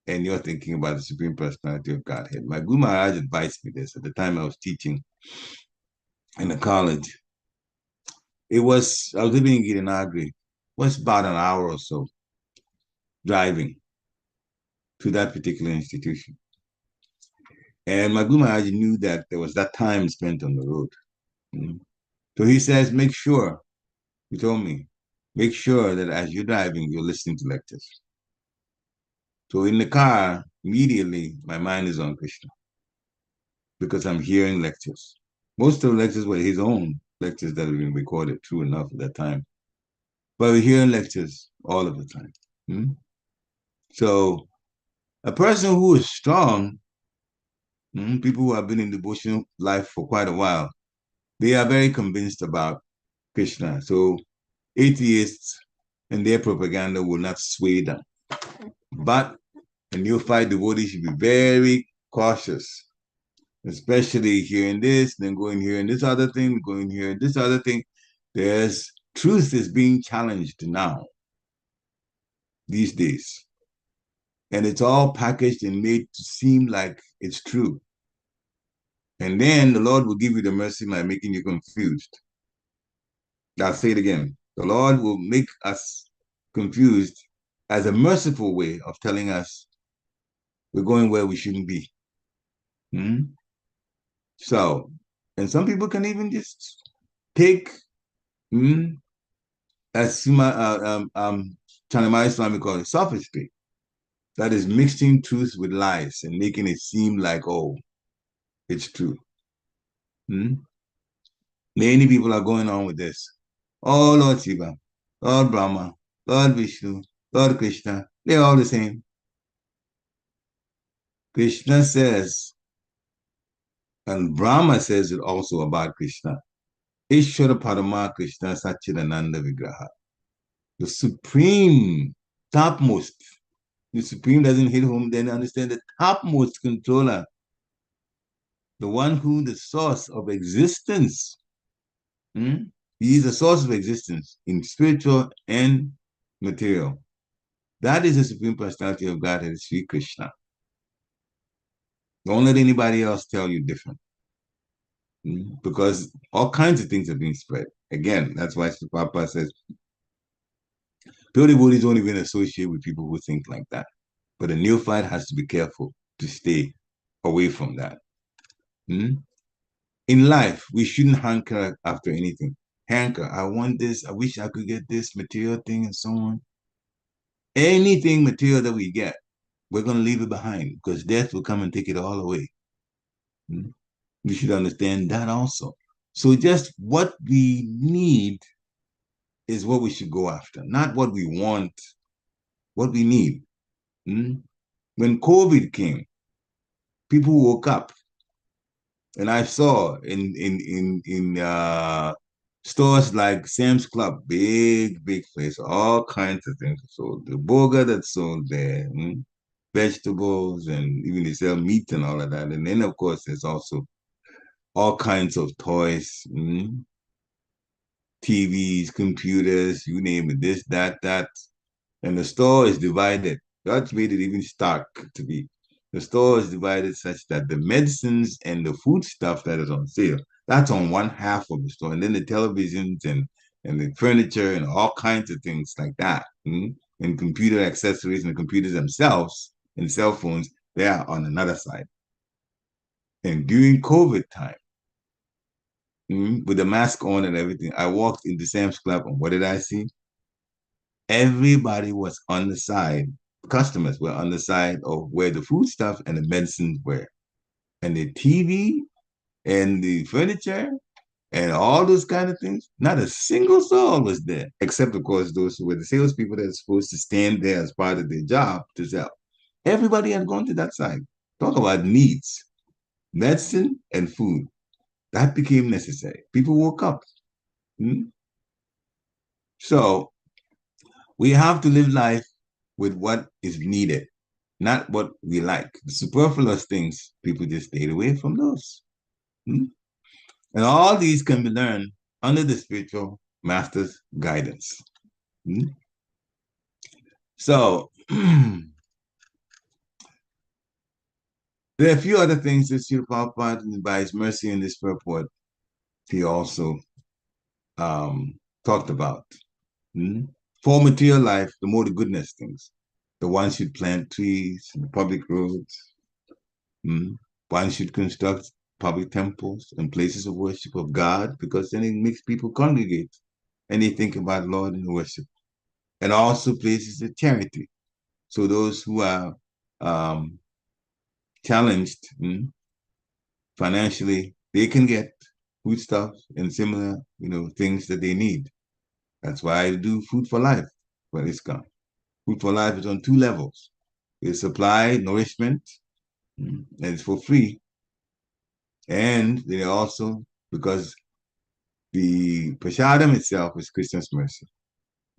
and you're thinking about the Supreme Personality of Godhead. My Guru Maharaj advised me this at the time I was teaching in the college. I was living in Girinagri. It was about an hour or so driving to that particular institution. And my Guru Maharaj knew that there was that time spent on the road. So he says, make sure, he told me, make sure that as you're driving, you're listening to lectures. So in the car, immediately, my mind is on Krishna because I'm hearing lectures. Most of the lectures were his own lectures that have been recorded, true enough at that time. But we're hearing lectures all of the time. So a person who is strong, people who have been in devotional life for quite a while, they are very convinced about Krishna. So atheists and their propaganda will not sway them. But a neophyte devotee should be very cautious, especially hearing this, then going here and this other thing, going here and this other thing. There's truth is being challenged now, these days. And it's all packaged and made to seem like it's true. And then the Lord will give you the mercy by making you confused. I'll say it again. The Lord will make us confused as a merciful way of telling us we're going where we shouldn't be. So, and some people can even just take, as Chanamaya Swami called it, sophistry. That is mixing truth with lies and making it seem like, oh, it's true. Many people are going on with this. Oh, Lord Shiva, Lord Brahma, Lord Vishnu, Lord Krishna, they're all the same. Krishna says, and Brahma says it also about Krishna, iṣṭā-pūrtasya Krishna Satchidananda Vigraha. The supreme, topmost, the supreme doesn't hit home, then understand the topmost controller, the one who the source of existence. He is the source of existence in spiritual and material. That is the Supreme Personality of Godhead, Sri Krishna. Don't let anybody else tell you different. Because all kinds of things are being spread. Again, that's why Papa says, pure devotees don't even associate with people who think like that. But a neophyte has to be careful to stay away from that. In life, we shouldn't hanker after anything. Hanker, I want this, I wish I could get this material thing and so on. Anything material that we get, we're going to leave it behind because death will come and take it all away. We should understand that also. So just what we need is what we should go after, not what we want, what we need. When COVID came, people woke up, and I saw in stores like Sam's Club, big place, all kinds of things. So the burger that's sold there, vegetables, and even they sell meat and all of that. And then of course there's also all kinds of toys, TVs, computers, you name it, this, that. And the store is divided. That made it even stark to be. The store is divided such that the medicines and the food stuff that is on sale, that's on one half of the store. And then the televisions and the furniture and all kinds of things like that, and computer accessories and the computers themselves and cell phones, they are on another side. And during COVID time, with the mask on and everything, I walked into Sam's Club, and what did I see? Everybody was on the side, customers were on the side of where the food stuff and the medicines were. And the TV and the furniture and all those kind of things, not a single soul was there, except, of course, those who were the salespeople that are supposed to stand there as part of their job to sell. Everybody had gone to that side. Talk about needs, medicine and food. That became necessary. People woke up. So we have to live life with what is needed, not what we like. The superfluous things, people just stayed away from those. And all these can be learned under the spiritual master's guidance. So there are a few other things that Srila Prabhupada, by his mercy in this purport, he also talked about. For material life, the more the goodness things. The one should plant trees in the public roads. One should construct public temples and places of worship of God, because then it makes people congregate and they think about Lord and worship. And also places of charity. So those who are challenged financially, they can get foodstuffs and similar, things that they need. That's why I do Food for Life for ISKCON. Food for Life is on 2 levels. It's supply, nourishment, and it's for free. And they also, because the prasadam itself is Krishna's mercy,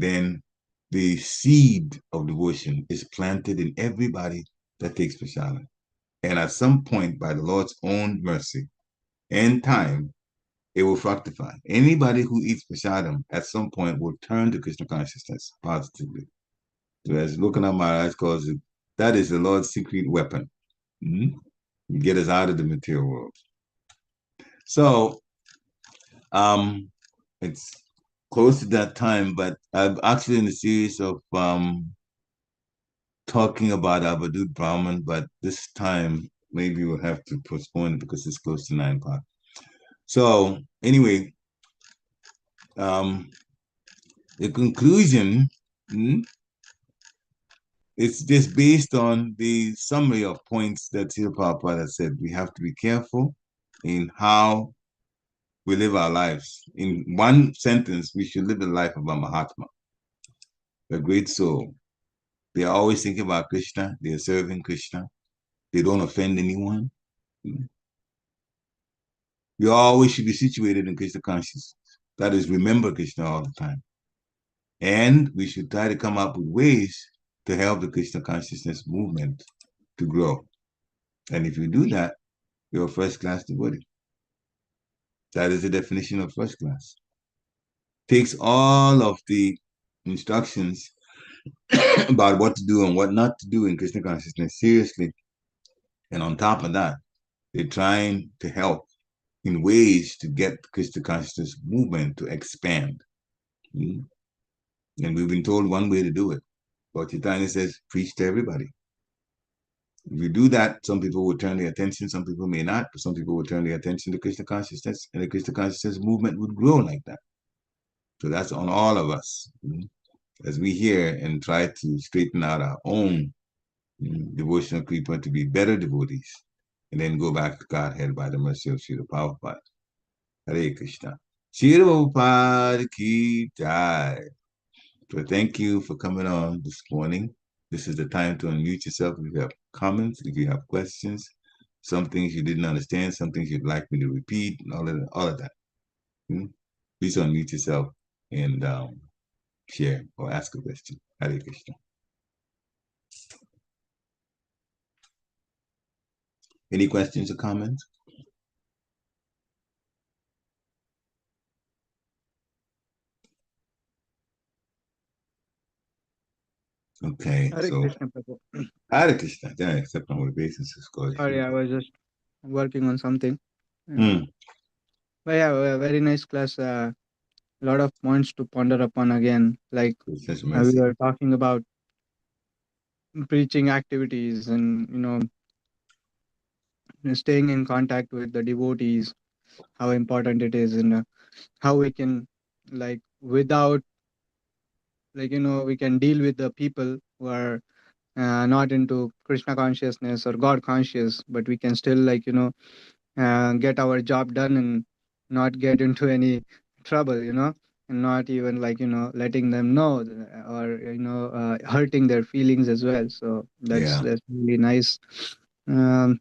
then the seed of devotion is planted in everybody that takes prasadam. And at some point, by the Lord's own mercy and time, it will fructify. Anybody who eats prasadam at some point will turn to Krishna consciousness positively. So as Lokanath Maharaj calls it, that is the Lord's secret weapon. Get us out of the material world. So it's close to that time, but I'm actually in a series of talking about Avadut Brahman, but this time maybe we'll have to postpone it because it's close to 9 o'clock. So anyway, the conclusion, it's just based on the summary of points that Srila Prabhupada said. We have to be careful in how we live our lives. In one sentence, we should live the life of a Mahatma, a great soul. They are always thinking about Krishna. They are serving Krishna. They don't offend anyone. We always should be situated in Krishna consciousness. That is, remember Krishna all the time. And we should try to come up with ways to help the Krishna consciousness movement to grow. And if you do that, you're a first-class devotee. That is the definition of first class. Takes all of the instructions about what to do and what not to do in Krishna consciousness seriously. And on top of that, they're trying to help in ways to get the Krishna consciousness movement to expand. And we've been told one way to do it. But Chaitanya says, preach to everybody. If you do that, some people will turn their attention, some people may not, but some people will turn their attention to Krishna consciousness, and the Krishna consciousness movement would grow like that. So that's on all of us. As we hear and try to straighten out our own devotional creeper to be better devotees, and then go back to Godhead by the mercy of Srila Prabhupada. Hare Krishna. Srila Prabhupada ki jai. So thank you for coming on this morning. This is the time to unmute yourself if you have comments, if you have questions, some things you didn't understand, some things you'd like me to repeat, and all of that. Please unmute yourself and share or ask a question. Hare Krishna. Any questions or comments? Okay, Hare so Krishna, Prabhu. Hare Krishna. Yeah, except on the basis of scholarship. Sorry, I was just working on something. But yeah, a very nice class. A lot of points to ponder upon again. Like we were talking about preaching activities and staying in contact with the devotees, how important it is, and how we can without we can deal with the people who are not into Krishna consciousness or God conscious, but we can still get our job done and not get into any trouble, and not even letting them know or hurting their feelings as well. So that's really nice. And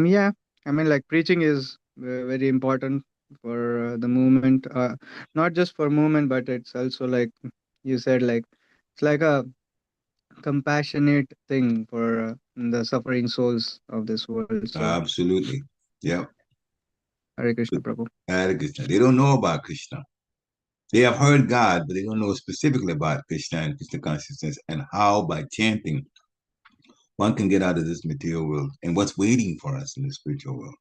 yeah, I mean, preaching is very important for the movement, not just for movement, but it's also like you said, it's like a compassionate thing for the suffering souls of this world. So absolutely. Yep. Hare Krishna, Prabhu. Hare Krishna. They don't know about Krishna. They have heard God, but they don't know specifically about Krishna and Krishna consciousness and how by chanting one can get out of this material world and what's waiting for us in the spiritual world.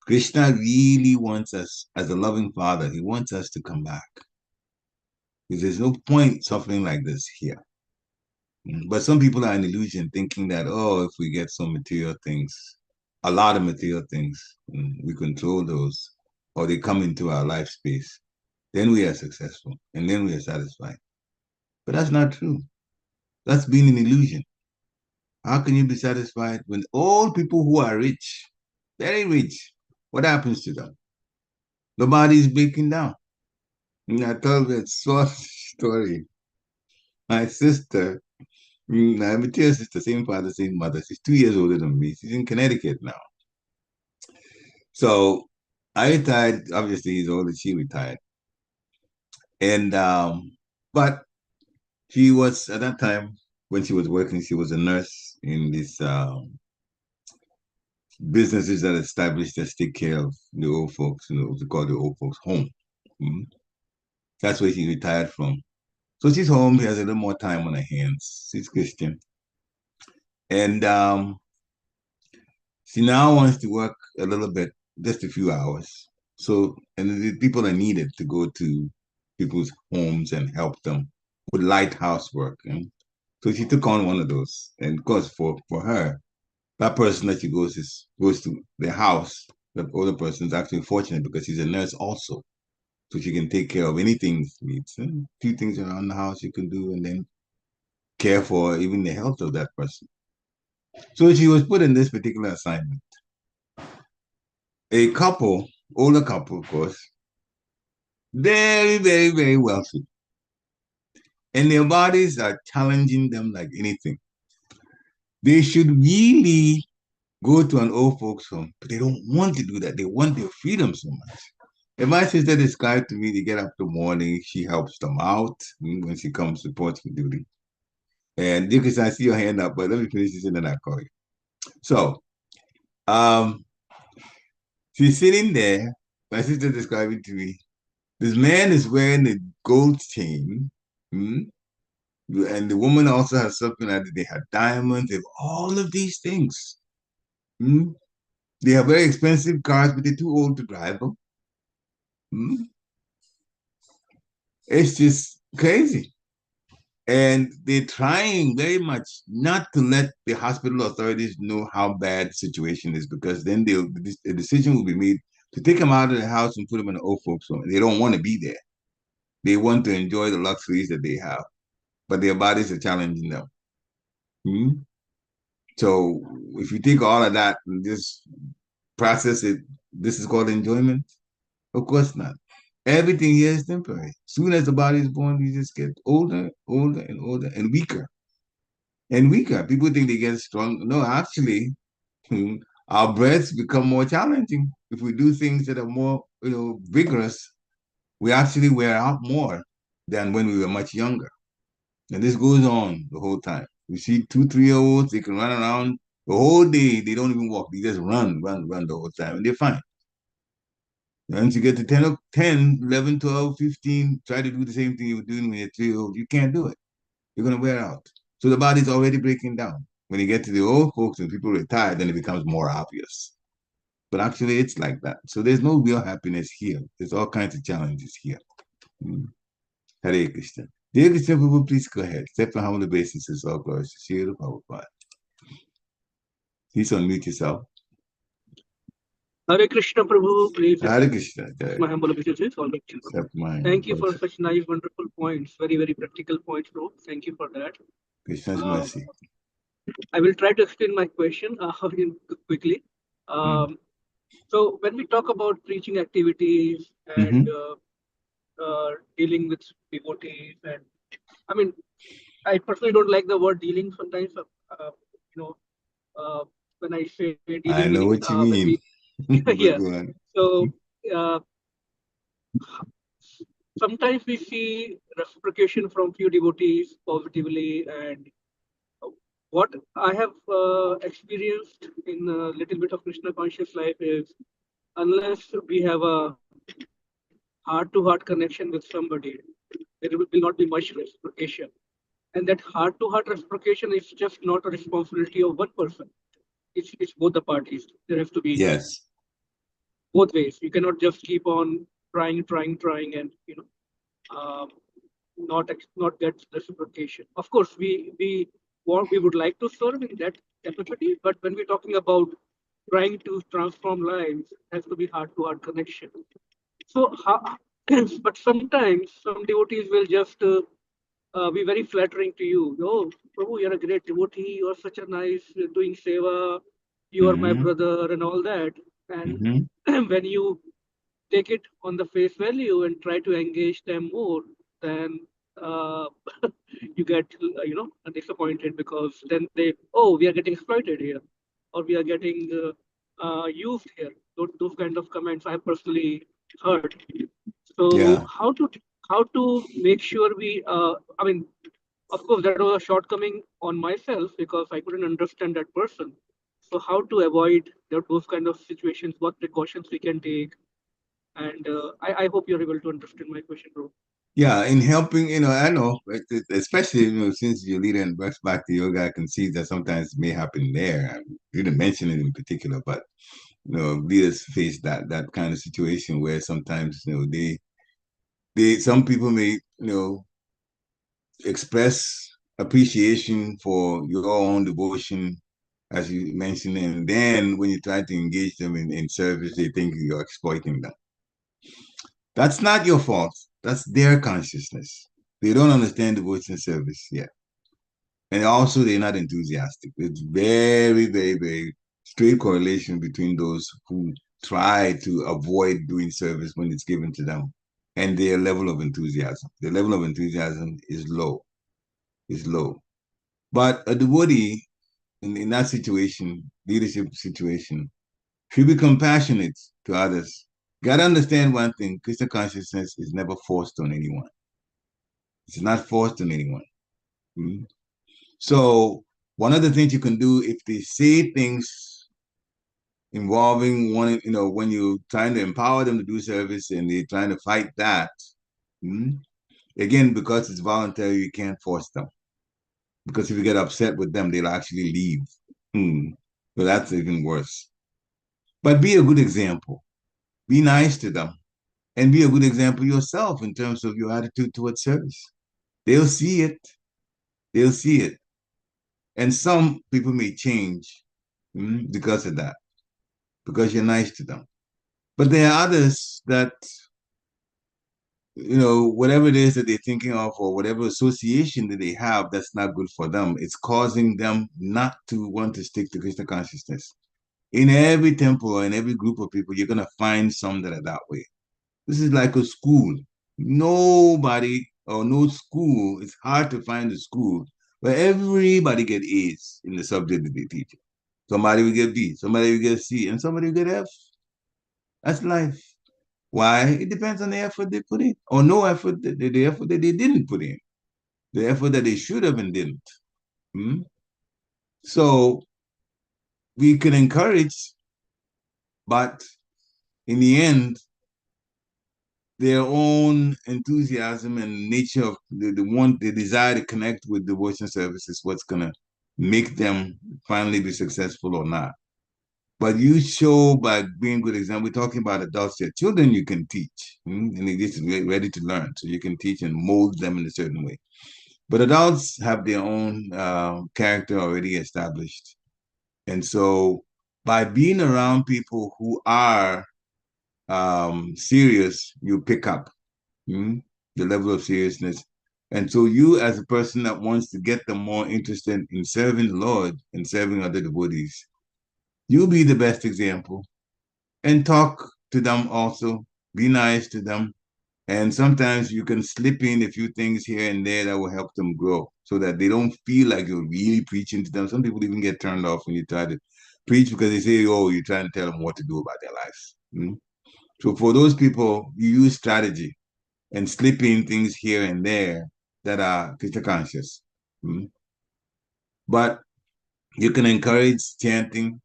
Krishna really wants us, as a loving father, he wants us to come back. Because there's no point suffering like this here. But some people are in illusion thinking that, if we get some material things, a lot of material things, we control those, or they come into our life space, then we are successful, and then we are satisfied. But that's not true. That's being an illusion. How can you be satisfied when all people who are rich, very rich, what happens to them? The body is breaking down. And I told you a short story. My sister, my material sister, same father, same mother, she's 2 years older than me. She's in Connecticut now. So I retired. Obviously, he's older. She retired. And, but she was, at that time, when she was working, she was a nurse in these businesses that established that take care of the old folks, what we call the old folks home. That's where she retired from. So she's home. She has a little more time on her hands. She's Christian. And she now wants to work a little bit, just a few hours. So, and the people are needed to go to people's homes and help them with light housework. So she took on one of those. And of course, for her, that person that she goes to their house, the older person is actually fortunate because she's a nurse also. So she can take care of anything she needs. A few things around the house you can do and then care for even the health of that person. So she was put in this particular assignment. A couple, older couple, of course, very, very, very wealthy. And their bodies are challenging them like anything. They should really go to an old folks home, but they don't want to do that. They want their freedom so much. And my sister described to me, they get up in the morning, she helps them out when she comes to report for duty. And you can see your hand up, but let me finish this and then I'll call you. So, she's sitting there, my sister describing to me, this man is wearing a gold chain, and the woman also has something that they have diamonds, they have all of these things. They have very expensive cars, but they're too old to drive them. It's just crazy. And they're trying very much not to let the hospital authorities know how bad the situation is, because then the decision will be made to take them out of the house and put them in an old folks home. They don't want to be there. They want to enjoy the luxuries that they have, but their bodies are challenging them. Hmm? So if you take all of that and just process it, this is called enjoyment? Of course not. Everything here is temporary. Soon as the body is born, you just get older, older, and older, and weaker. And weaker. People think they get strong. No, actually, our breaths become more challenging. If we do things that are more, vigorous, we actually wear out more than when we were much younger. And this goes on the whole time. You see 2, 3-year-olds, they can run around the whole day. They don't even walk. They just run the whole time, and they're fine. Once you get to 10, 11, 12, 15, try to do the same thing you were doing when you're 3 years old. You can't do it. You're going to wear out. So the body's already breaking down. When you get to the old folks and people retire, then it becomes more obvious. But actually, it's like that. So there's no real happiness here. There's all kinds of challenges here. Hare Krishna. Dear Krishna Prabhu, please go ahead. Step on humble basis is all glory to Srila Prabhupada. Please unmute yourself. Hare Krishna Prabhu, please. Hare Krishna. My humble obeisances, all the Thank you for such nice, wonderful points. Very, very practical points, bro. Thank you for that. Krishna's mercy. I will try to explain my question quickly. So when we talk about preaching activities and dealing with devotees, and I mean, I personally don't like the word dealing sometimes. When I say dealing, I know what you mean. Yeah. So sometimes we see reciprocation from few devotees positively, and what I have experienced in a little bit of Krishna conscious life is, unless we have a heart-to-heart connection with somebody, there will not be much reciprocation. And that heart-to-heart reciprocation is just not a responsibility of one person. It's both the parties. There has to be both ways. You cannot just keep on trying, and not get reciprocation. Of course, we would like to serve in that capacity, but when we're talking about trying to transform lives, it has to be heart-to-heart connection. So, but sometimes some devotees will just be very flattering to you. Oh, Prabhu, you're a great devotee. You're such a nice doing seva. You are my brother and all that. And when you take it on the face value and try to engage them more, then you get disappointed, because then we are getting exploited here, or we are getting used here. Those kind of comments I have personally heard. So how to make sure we I mean, of course that was a shortcoming on myself, because I couldn't understand that person. So how to avoid those kind of situations, what precautions we can take, and I hope you're able to understand my question, bro. Yeah, in helping, I know, especially, since you're leading back to yoga, I can see that sometimes it may happen there. I didn't mention it in particular, but, leaders face that kind of situation where sometimes, some people may, express appreciation for your own devotion, as you mentioned, and then when you try to engage them in service, they think you're exploiting them. That's not your fault. That's their consciousness. They don't understand devotion service yet. And also, they're not enthusiastic. It's very, very, very straight correlation between those who try to avoid doing service when it's given to them and their level of enthusiasm. The level of enthusiasm is low. Is low. But a devotee in that situation, leadership situation, should be compassionate to others. Got to understand one thing: Krishna consciousness is never forced on anyone. It's not forced on anyone. So one of the things you can do, if they say things involving one, when you're trying to empower them to do service and they're trying to fight that, again, because it's voluntary, you can't force them. Because if you get upset with them, they'll actually leave. So that's even worse. But be a good example. Be nice to them. And be a good example yourself in terms of your attitude towards service. They'll see it. They'll see it. And some people may change because of that, because you're nice to them. But there are others that, whatever it is that they're thinking of or whatever association that they have that's not good for them, it's causing them not to want to stick to Krishna consciousness. In every temple or in every group of people, you're going to find some that are that way. This is like a school. Nobody or no school, it's hard to find a school where everybody get A's in the subject that they teach. Somebody will get B, somebody will get C, and somebody will get F. That's life. Why? It depends on the effort they put in, or no effort, the effort that they didn't put in, the effort that they should have and didn't. So we can encourage, but in the end, their own enthusiasm and nature of the desire to connect with devotion service is what's going to make them finally be successful or not. But you show by being a good example. We're talking about adults here. Children you can teach, and they're just ready to learn. So you can teach and mold them in a certain way. But adults have their own character already established. And so by being around people who are serious, you pick up the level of seriousness. And so you, as a person that wants to get them more interested in serving the Lord and serving other devotees, you be the best example and talk to them also. Be nice to them. And sometimes you can slip in a few things here and there that will help them grow so that they don't feel like you're really preaching to them. Some people even get turned off when you try to preach because they say, oh, you're trying to tell them what to do about their lives. So for those people, you use strategy and slip in things here and there that are Krishna conscious. But you can encourage chanting,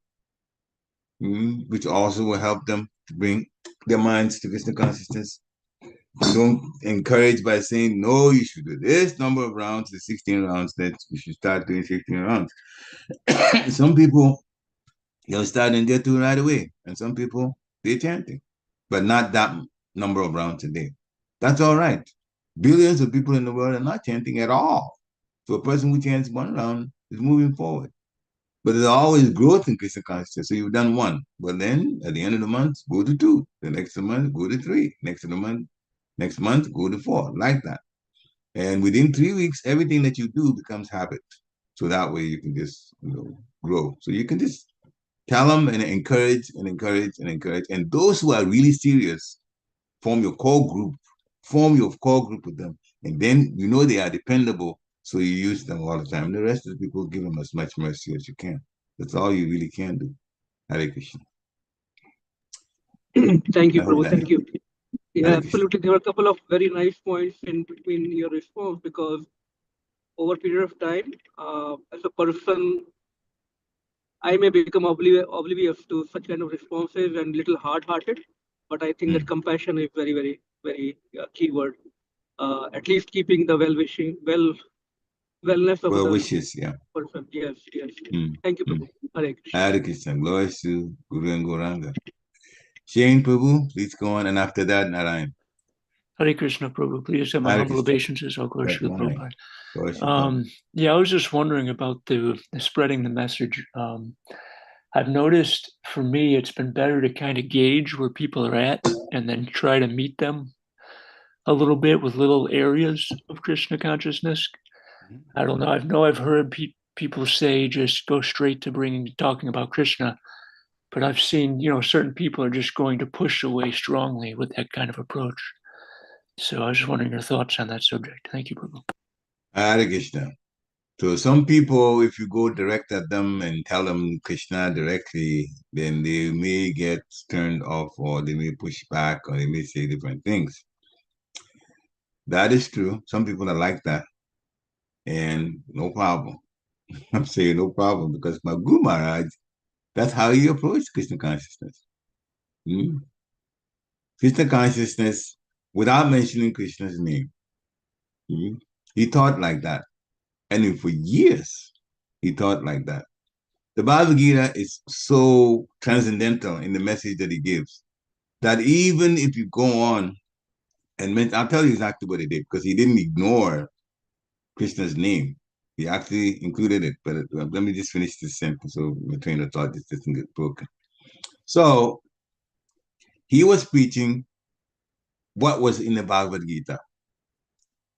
which also will help them to bring their minds to Krishna consciousness. You don't encourage by saying, no, you should do this number of rounds, the 16 rounds, that you should start doing 16 rounds. Some people, they'll start and get to it right away. And some people, they're chanting, but not that number of rounds a day. That's all right. Billions of people in the world are not chanting at all. So a person who chants one round is moving forward. But there's always growth in Krishna consciousness. So you've done one. But then at the end of the month, go to 2. The next month, go to 3. Next month, go to 4. Like that. And within 3 weeks, everything that you do becomes habit. So that way you can just grow. So you can just tell them and encourage and encourage and encourage. And those who are really serious, form your core group. Form your core group with them. And then they are dependable. So you use them all the time. The rest of the people, give them as much mercy as you can. That's all you really can do. Hare Krishna. Thank you, Prabhu. Thank you. Yeah, absolutely. There were a couple of very nice points in between your response, because over a period of time, as a person, I may become oblivious to such kind of responses and little hard-hearted. But I think that compassion is very, very, very key word. At least keeping the wellness of the wishes, yeah. person. Yes. Thank you, Prabhu. Hare Krishna. Hare Krishna. Glory to Guru and Gauranga. Shane Prabhu, please go on. And after that, Narayan. Hare Krishna, Prabhu. Please accept my humble obeisances. All glory to the Prabhupada. I was just wondering about the spreading the message. I've noticed for me, it's been better to kind of gauge where people are at and then try to meet them a little bit with little areas of Krishna consciousness. I don't know. I've heard people say just go straight to talking about Krishna, but I've seen, certain people are just going to push away strongly with that kind of approach. So I was just wondering your thoughts on that subject. Thank you, Prabhu. Hare Krishna. So some people, if you go direct at them and tell them Krishna directly, then they may get turned off, or they may push back, or they may say different things. That is true. Some people are like that. And no problem. I'm saying no problem, because my Guru Maharaj, that's how he approached Krishna consciousness. Krishna consciousness without mentioning Krishna's name. He taught like that. And for years, he taught like that. The Bhagavad Gita is so transcendental in the message that he gives that even if you go on and I'll tell you exactly what he did, because he didn't ignore Krishna's name. He actually included it, but let me just finish this sentence so my train of thought just doesn't get broken. So he was preaching what was in the Bhagavad Gita.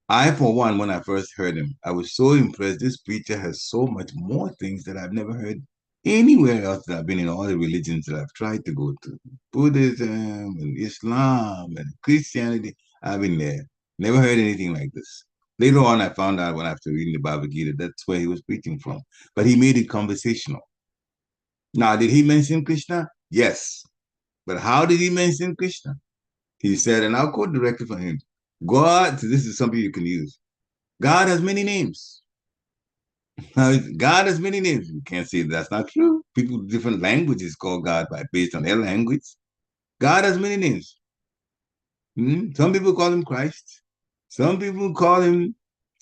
I, for one, when I first heard him, I was so impressed. This preacher has so much more things that I've never heard anywhere else that I've been in all the religions that I've tried to go to. Buddhism and Islam and Christianity, I've been there. Never heard anything like this. Later on, I found out when after reading the Bhagavad Gita, that's where he was preaching from. But he made it conversational. Now, did he mention Krishna? Yes. But how did he mention Krishna? He said, and I'll quote directly from him, God, so this is something you can use. God has many names. God has many names. You can't say that's not true. People, different languages call God based on their language. God has many names. Some people call him Christ. Some people call him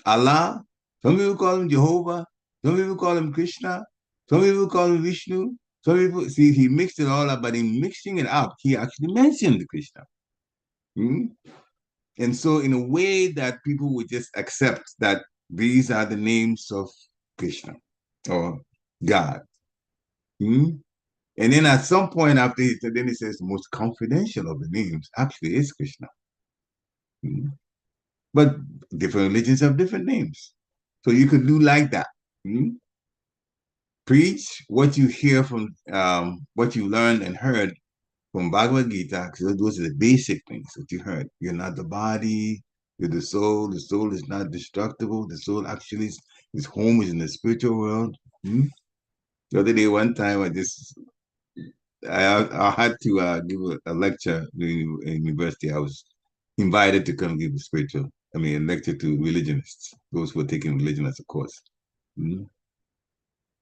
Allah. Some people call him Jehovah. Some people call him Krishna. Some people call him Vishnu. Some people, see, he mixed it all up, but in mixing it up, he actually mentioned Krishna. And so in a way that people would just accept that these are the names of Krishna or God. And then at some point after he said, then he says the most confidential of the names actually is Krishna. But different religions have different names. So you could do like that. Preach what you hear from what you learned and heard from Bhagavad Gita, because those are the basic things that you heard. You're not the body, you're the soul. The soul is not destructible. The soul actually is home is in the spiritual world. The other day, one time, I had to give a lecture in university. I was invited to come give a lecture to religionists, those who are taking religion as a course.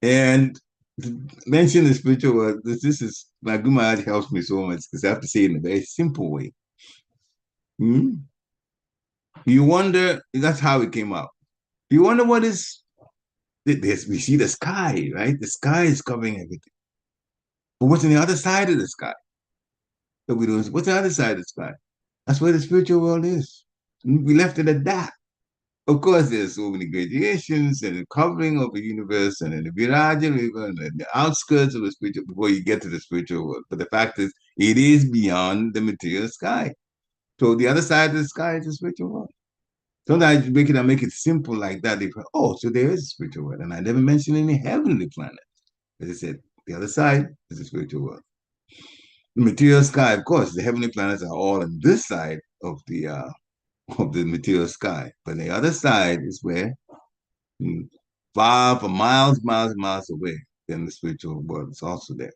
And to mention the spiritual world, this is, my Guru Maharaj helps me so much because I have to say it in a very simple way. You wonder, that's how it came out. You wonder what is this? We see the sky, right? The sky is covering everything. But what's on the other side of the sky? So we don't. What's the other side of the sky? That's where the spiritual world is. We left it at that. Of course, there's so many gradations and the covering of the universe and the Viraja River and the outskirts of the spiritual before you get to the spiritual world. But the fact is, it is beyond the material sky. So the other side of the sky is the spiritual world. Sometimes you make it simple like that. They go, oh, so there is a spiritual world. And I never mentioned any heavenly planet. As I said, the other side is the spiritual world. The material sky, of course, the heavenly planets are all on this side of the material sky. But the other side is where far from miles away, then the spiritual world is also there.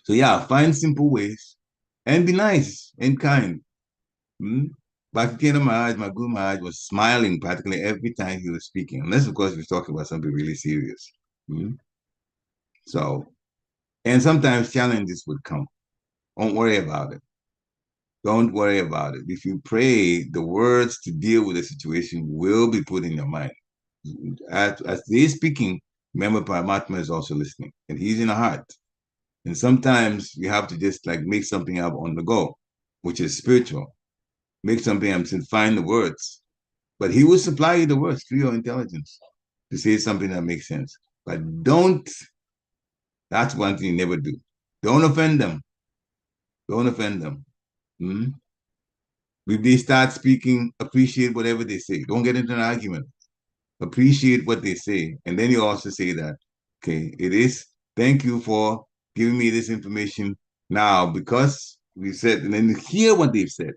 So yeah, find simple ways and be nice and kind. Bhakti Maharaj, my Guru Maharaj, was smiling practically every time he was speaking, unless of course he was talking about something really serious. So, and sometimes challenges would come. Don't worry about it. Don't worry about it. If you pray, the words to deal with the situation will be put in your mind. As they're speaking, remember Paramatma is also listening, and he's in the heart. And sometimes you have to just like make something up on the go, which is spiritual. Make something up and find the words. But he will supply you the words through your intelligence to say something that makes sense. But that's one thing you never do. Don't offend them. Don't offend them. If they start speaking, appreciate whatever they say. Don't get into an argument. Appreciate what they say. And then you also say that, okay, thank you for giving me this information now because we said, and then hear what they've said.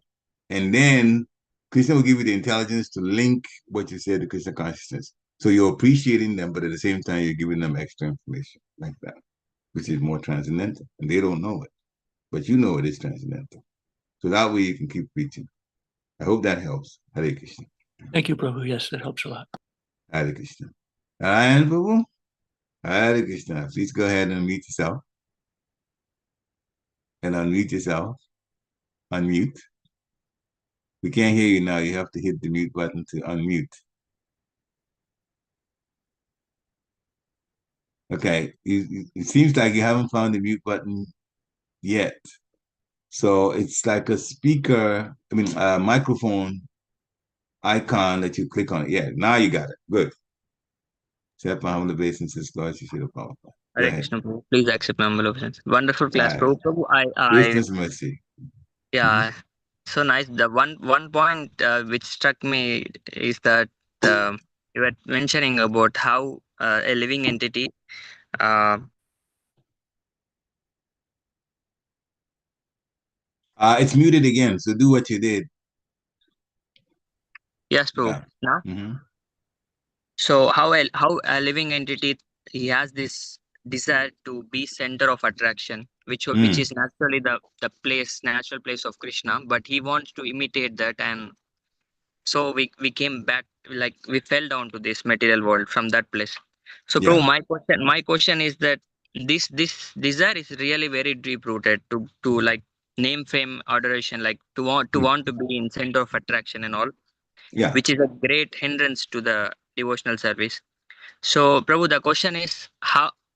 And then Krishna will give you the intelligence to link what you said to Krishna consciousness. So you're appreciating them, but at the same time, you're giving them extra information like that, which is more transcendental. And they don't know it, but you know it is transcendental. So that way you can keep preaching. I hope that helps. Hare Krishna. Thank you, Prabhu. Yes, that helps a lot. Hare Krishna. Narayan Prabhu. Hare Krishna. Please go ahead and unmute yourself. And unmute yourself. Unmute. We can't hear you now. You have to hit the mute button to unmute. Okay. It seems like you haven't found the mute button yet. So it's like a speaker, a microphone icon that you click on it. Yeah, now you got it. Good. Accept my humble obeisances, Lord Srila Prabhupada. Hare Krishna, Prabhu. Please accept my humble obeisance. Wonderful class, Prabhu. Krishna's mercy. Yeah, so nice. The one point which struck me is that you were mentioning about how a living entity. It's muted again, so do what you did. Yes, Prabhu. Yeah. Now? So how a living entity, he has this desire to be center of attraction, which is naturally the natural place of Krishna, but he wants to imitate that, and so we came back, like we fell down to this material world from that place. So Prabhu, my question is that this desire is really very deep rooted to like name, fame, adoration, like to want to be in center of attraction and all, which is a great hindrance to the devotional service. So Prabhu, the question is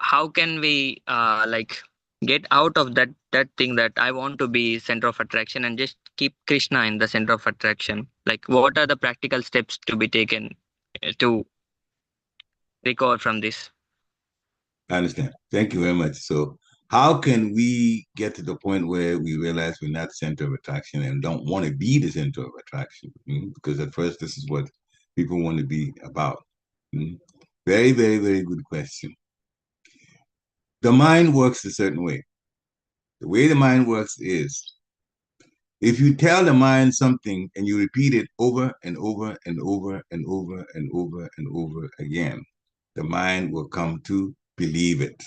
how can we like get out of that thing that I want to be center of attraction and just keep Krishna in the center of attraction? Like, what are the practical steps to be taken to recover from this? I understand. Thank you very much. So how can we get to the point where we realize we're not the center of attraction and don't want to be the center of attraction? Because at first, this is what people want to be about. Very, very, very good question. The mind works a certain way. The way the mind works is, if you tell the mind something and you repeat it over and over and over and over and over and over again, the mind will come to believe it.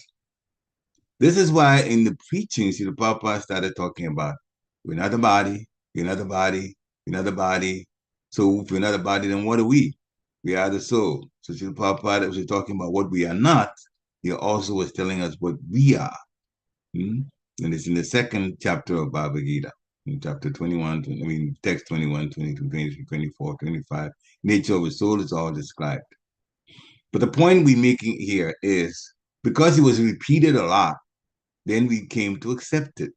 This is why in the preachings, the Prabhupada started talking about, we're not the body, we're not the body, we're not the body. So if we're not the body, then what are we? We are the soul. So Srila Prabhupada was talking about what we are not. He also was telling us what we are. And it's in the second chapter of Bhagavad Gita, in chapter 21, text 21, 22, 23, 24, 25. Nature of the soul is all described. But the point we're making here is, because it was repeated a lot, then we came to accept it.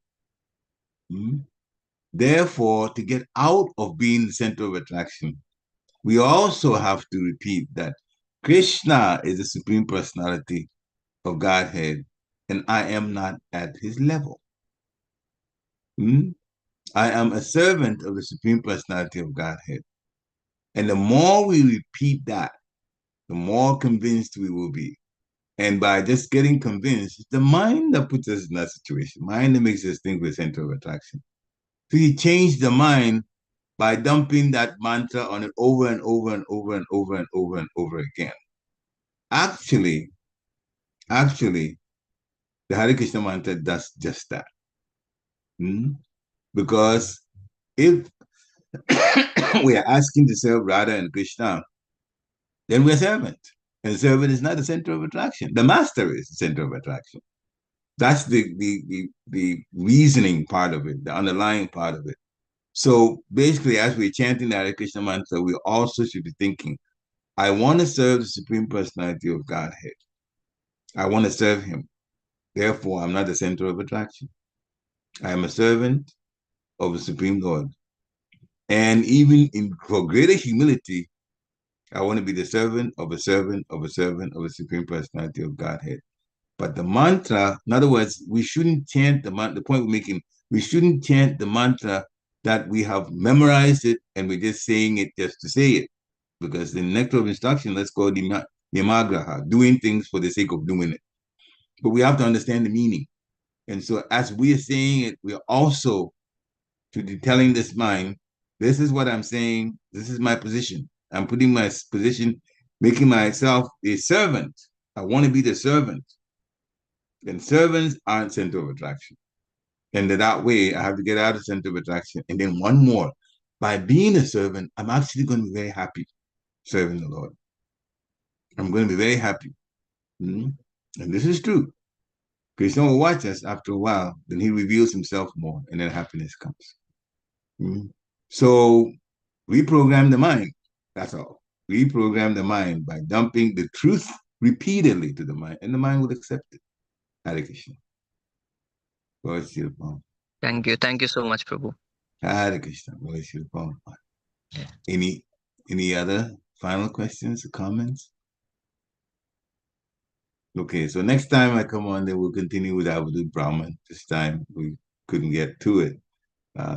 Therefore, to get out of being the center of attraction, we also have to repeat that Krishna is the Supreme Personality of Godhead, and I am not at his level. I am a servant of the Supreme Personality of Godhead. And the more we repeat that, the more convinced we will be. And by just getting convinced, it's the mind that puts us in that situation, mind that makes us think we're the center of attraction. So he changed the mind by dumping that mantra on it over and over and over and over and over and over again. Actually, the Hare Krishna mantra does just that. Because if we are asking to serve Radha and Krishna, then we're servant. And servant is not the center of attraction. The master is the center of attraction. That's the reasoning part of it, the underlying part of it. So basically, as we're chanting the Hare Krishna mantra, we also should be thinking, I want to serve the Supreme Personality of Godhead. I want to serve him. Therefore, I'm not the center of attraction. I am a servant of the Supreme Lord. And even for greater humility, I want to be the servant of a servant of a servant of the Supreme Personality of Godhead. But the mantra, in other words, we shouldn't chant the mantra, the point we're making, we shouldn't chant the mantra that we have memorized it and we're just saying it just to say it. Because the nectar of instruction, let's call it niyamagraha, doing things for the sake of doing it. But we have to understand the meaning. And so as we are saying it, we are also to be telling this mind, this is what I'm saying, this is my position. I'm putting my position, making myself a servant. I want to be the servant. And servants aren't center of attraction. And that way, I have to get out of center of attraction. And then one more, by being a servant, I'm actually going to be very happy serving the Lord. I'm going to be very happy. And this is true. Krishna will watch us after a while, then he reveals himself more, and then happiness comes. So reprogram the mind. That's all. Reprogram the mind by dumping the truth repeatedly to the mind, and the mind will accept it. Hare Krishna. Thank you. Thank you so much, Prabhu. Hare Krishna. Any other final questions or comments? Okay, so next time I come on, then we'll continue with Avadut Brahman. This time we couldn't get to it.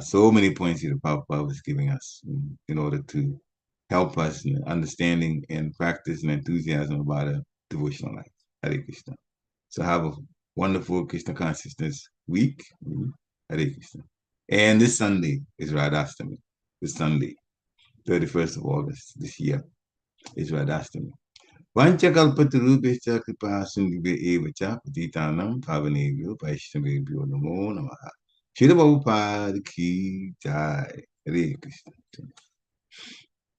So many points that Prabhupada was giving us in order to help us in understanding and practice and enthusiasm about a devotional life. Hare Krishna. So have a wonderful Krishna consciousness week. Hare Krishna. And this Sunday is Radhastami. This Sunday, 31st of August this year, is Radhastami. Vanchakalpatarubhescha kripa sindhubhe evacha patitānaṁ pavanebhyo vaishnavebhyo namo namaha. Srila Prabhupada ki jai. Hare Krishna.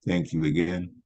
Thank you again.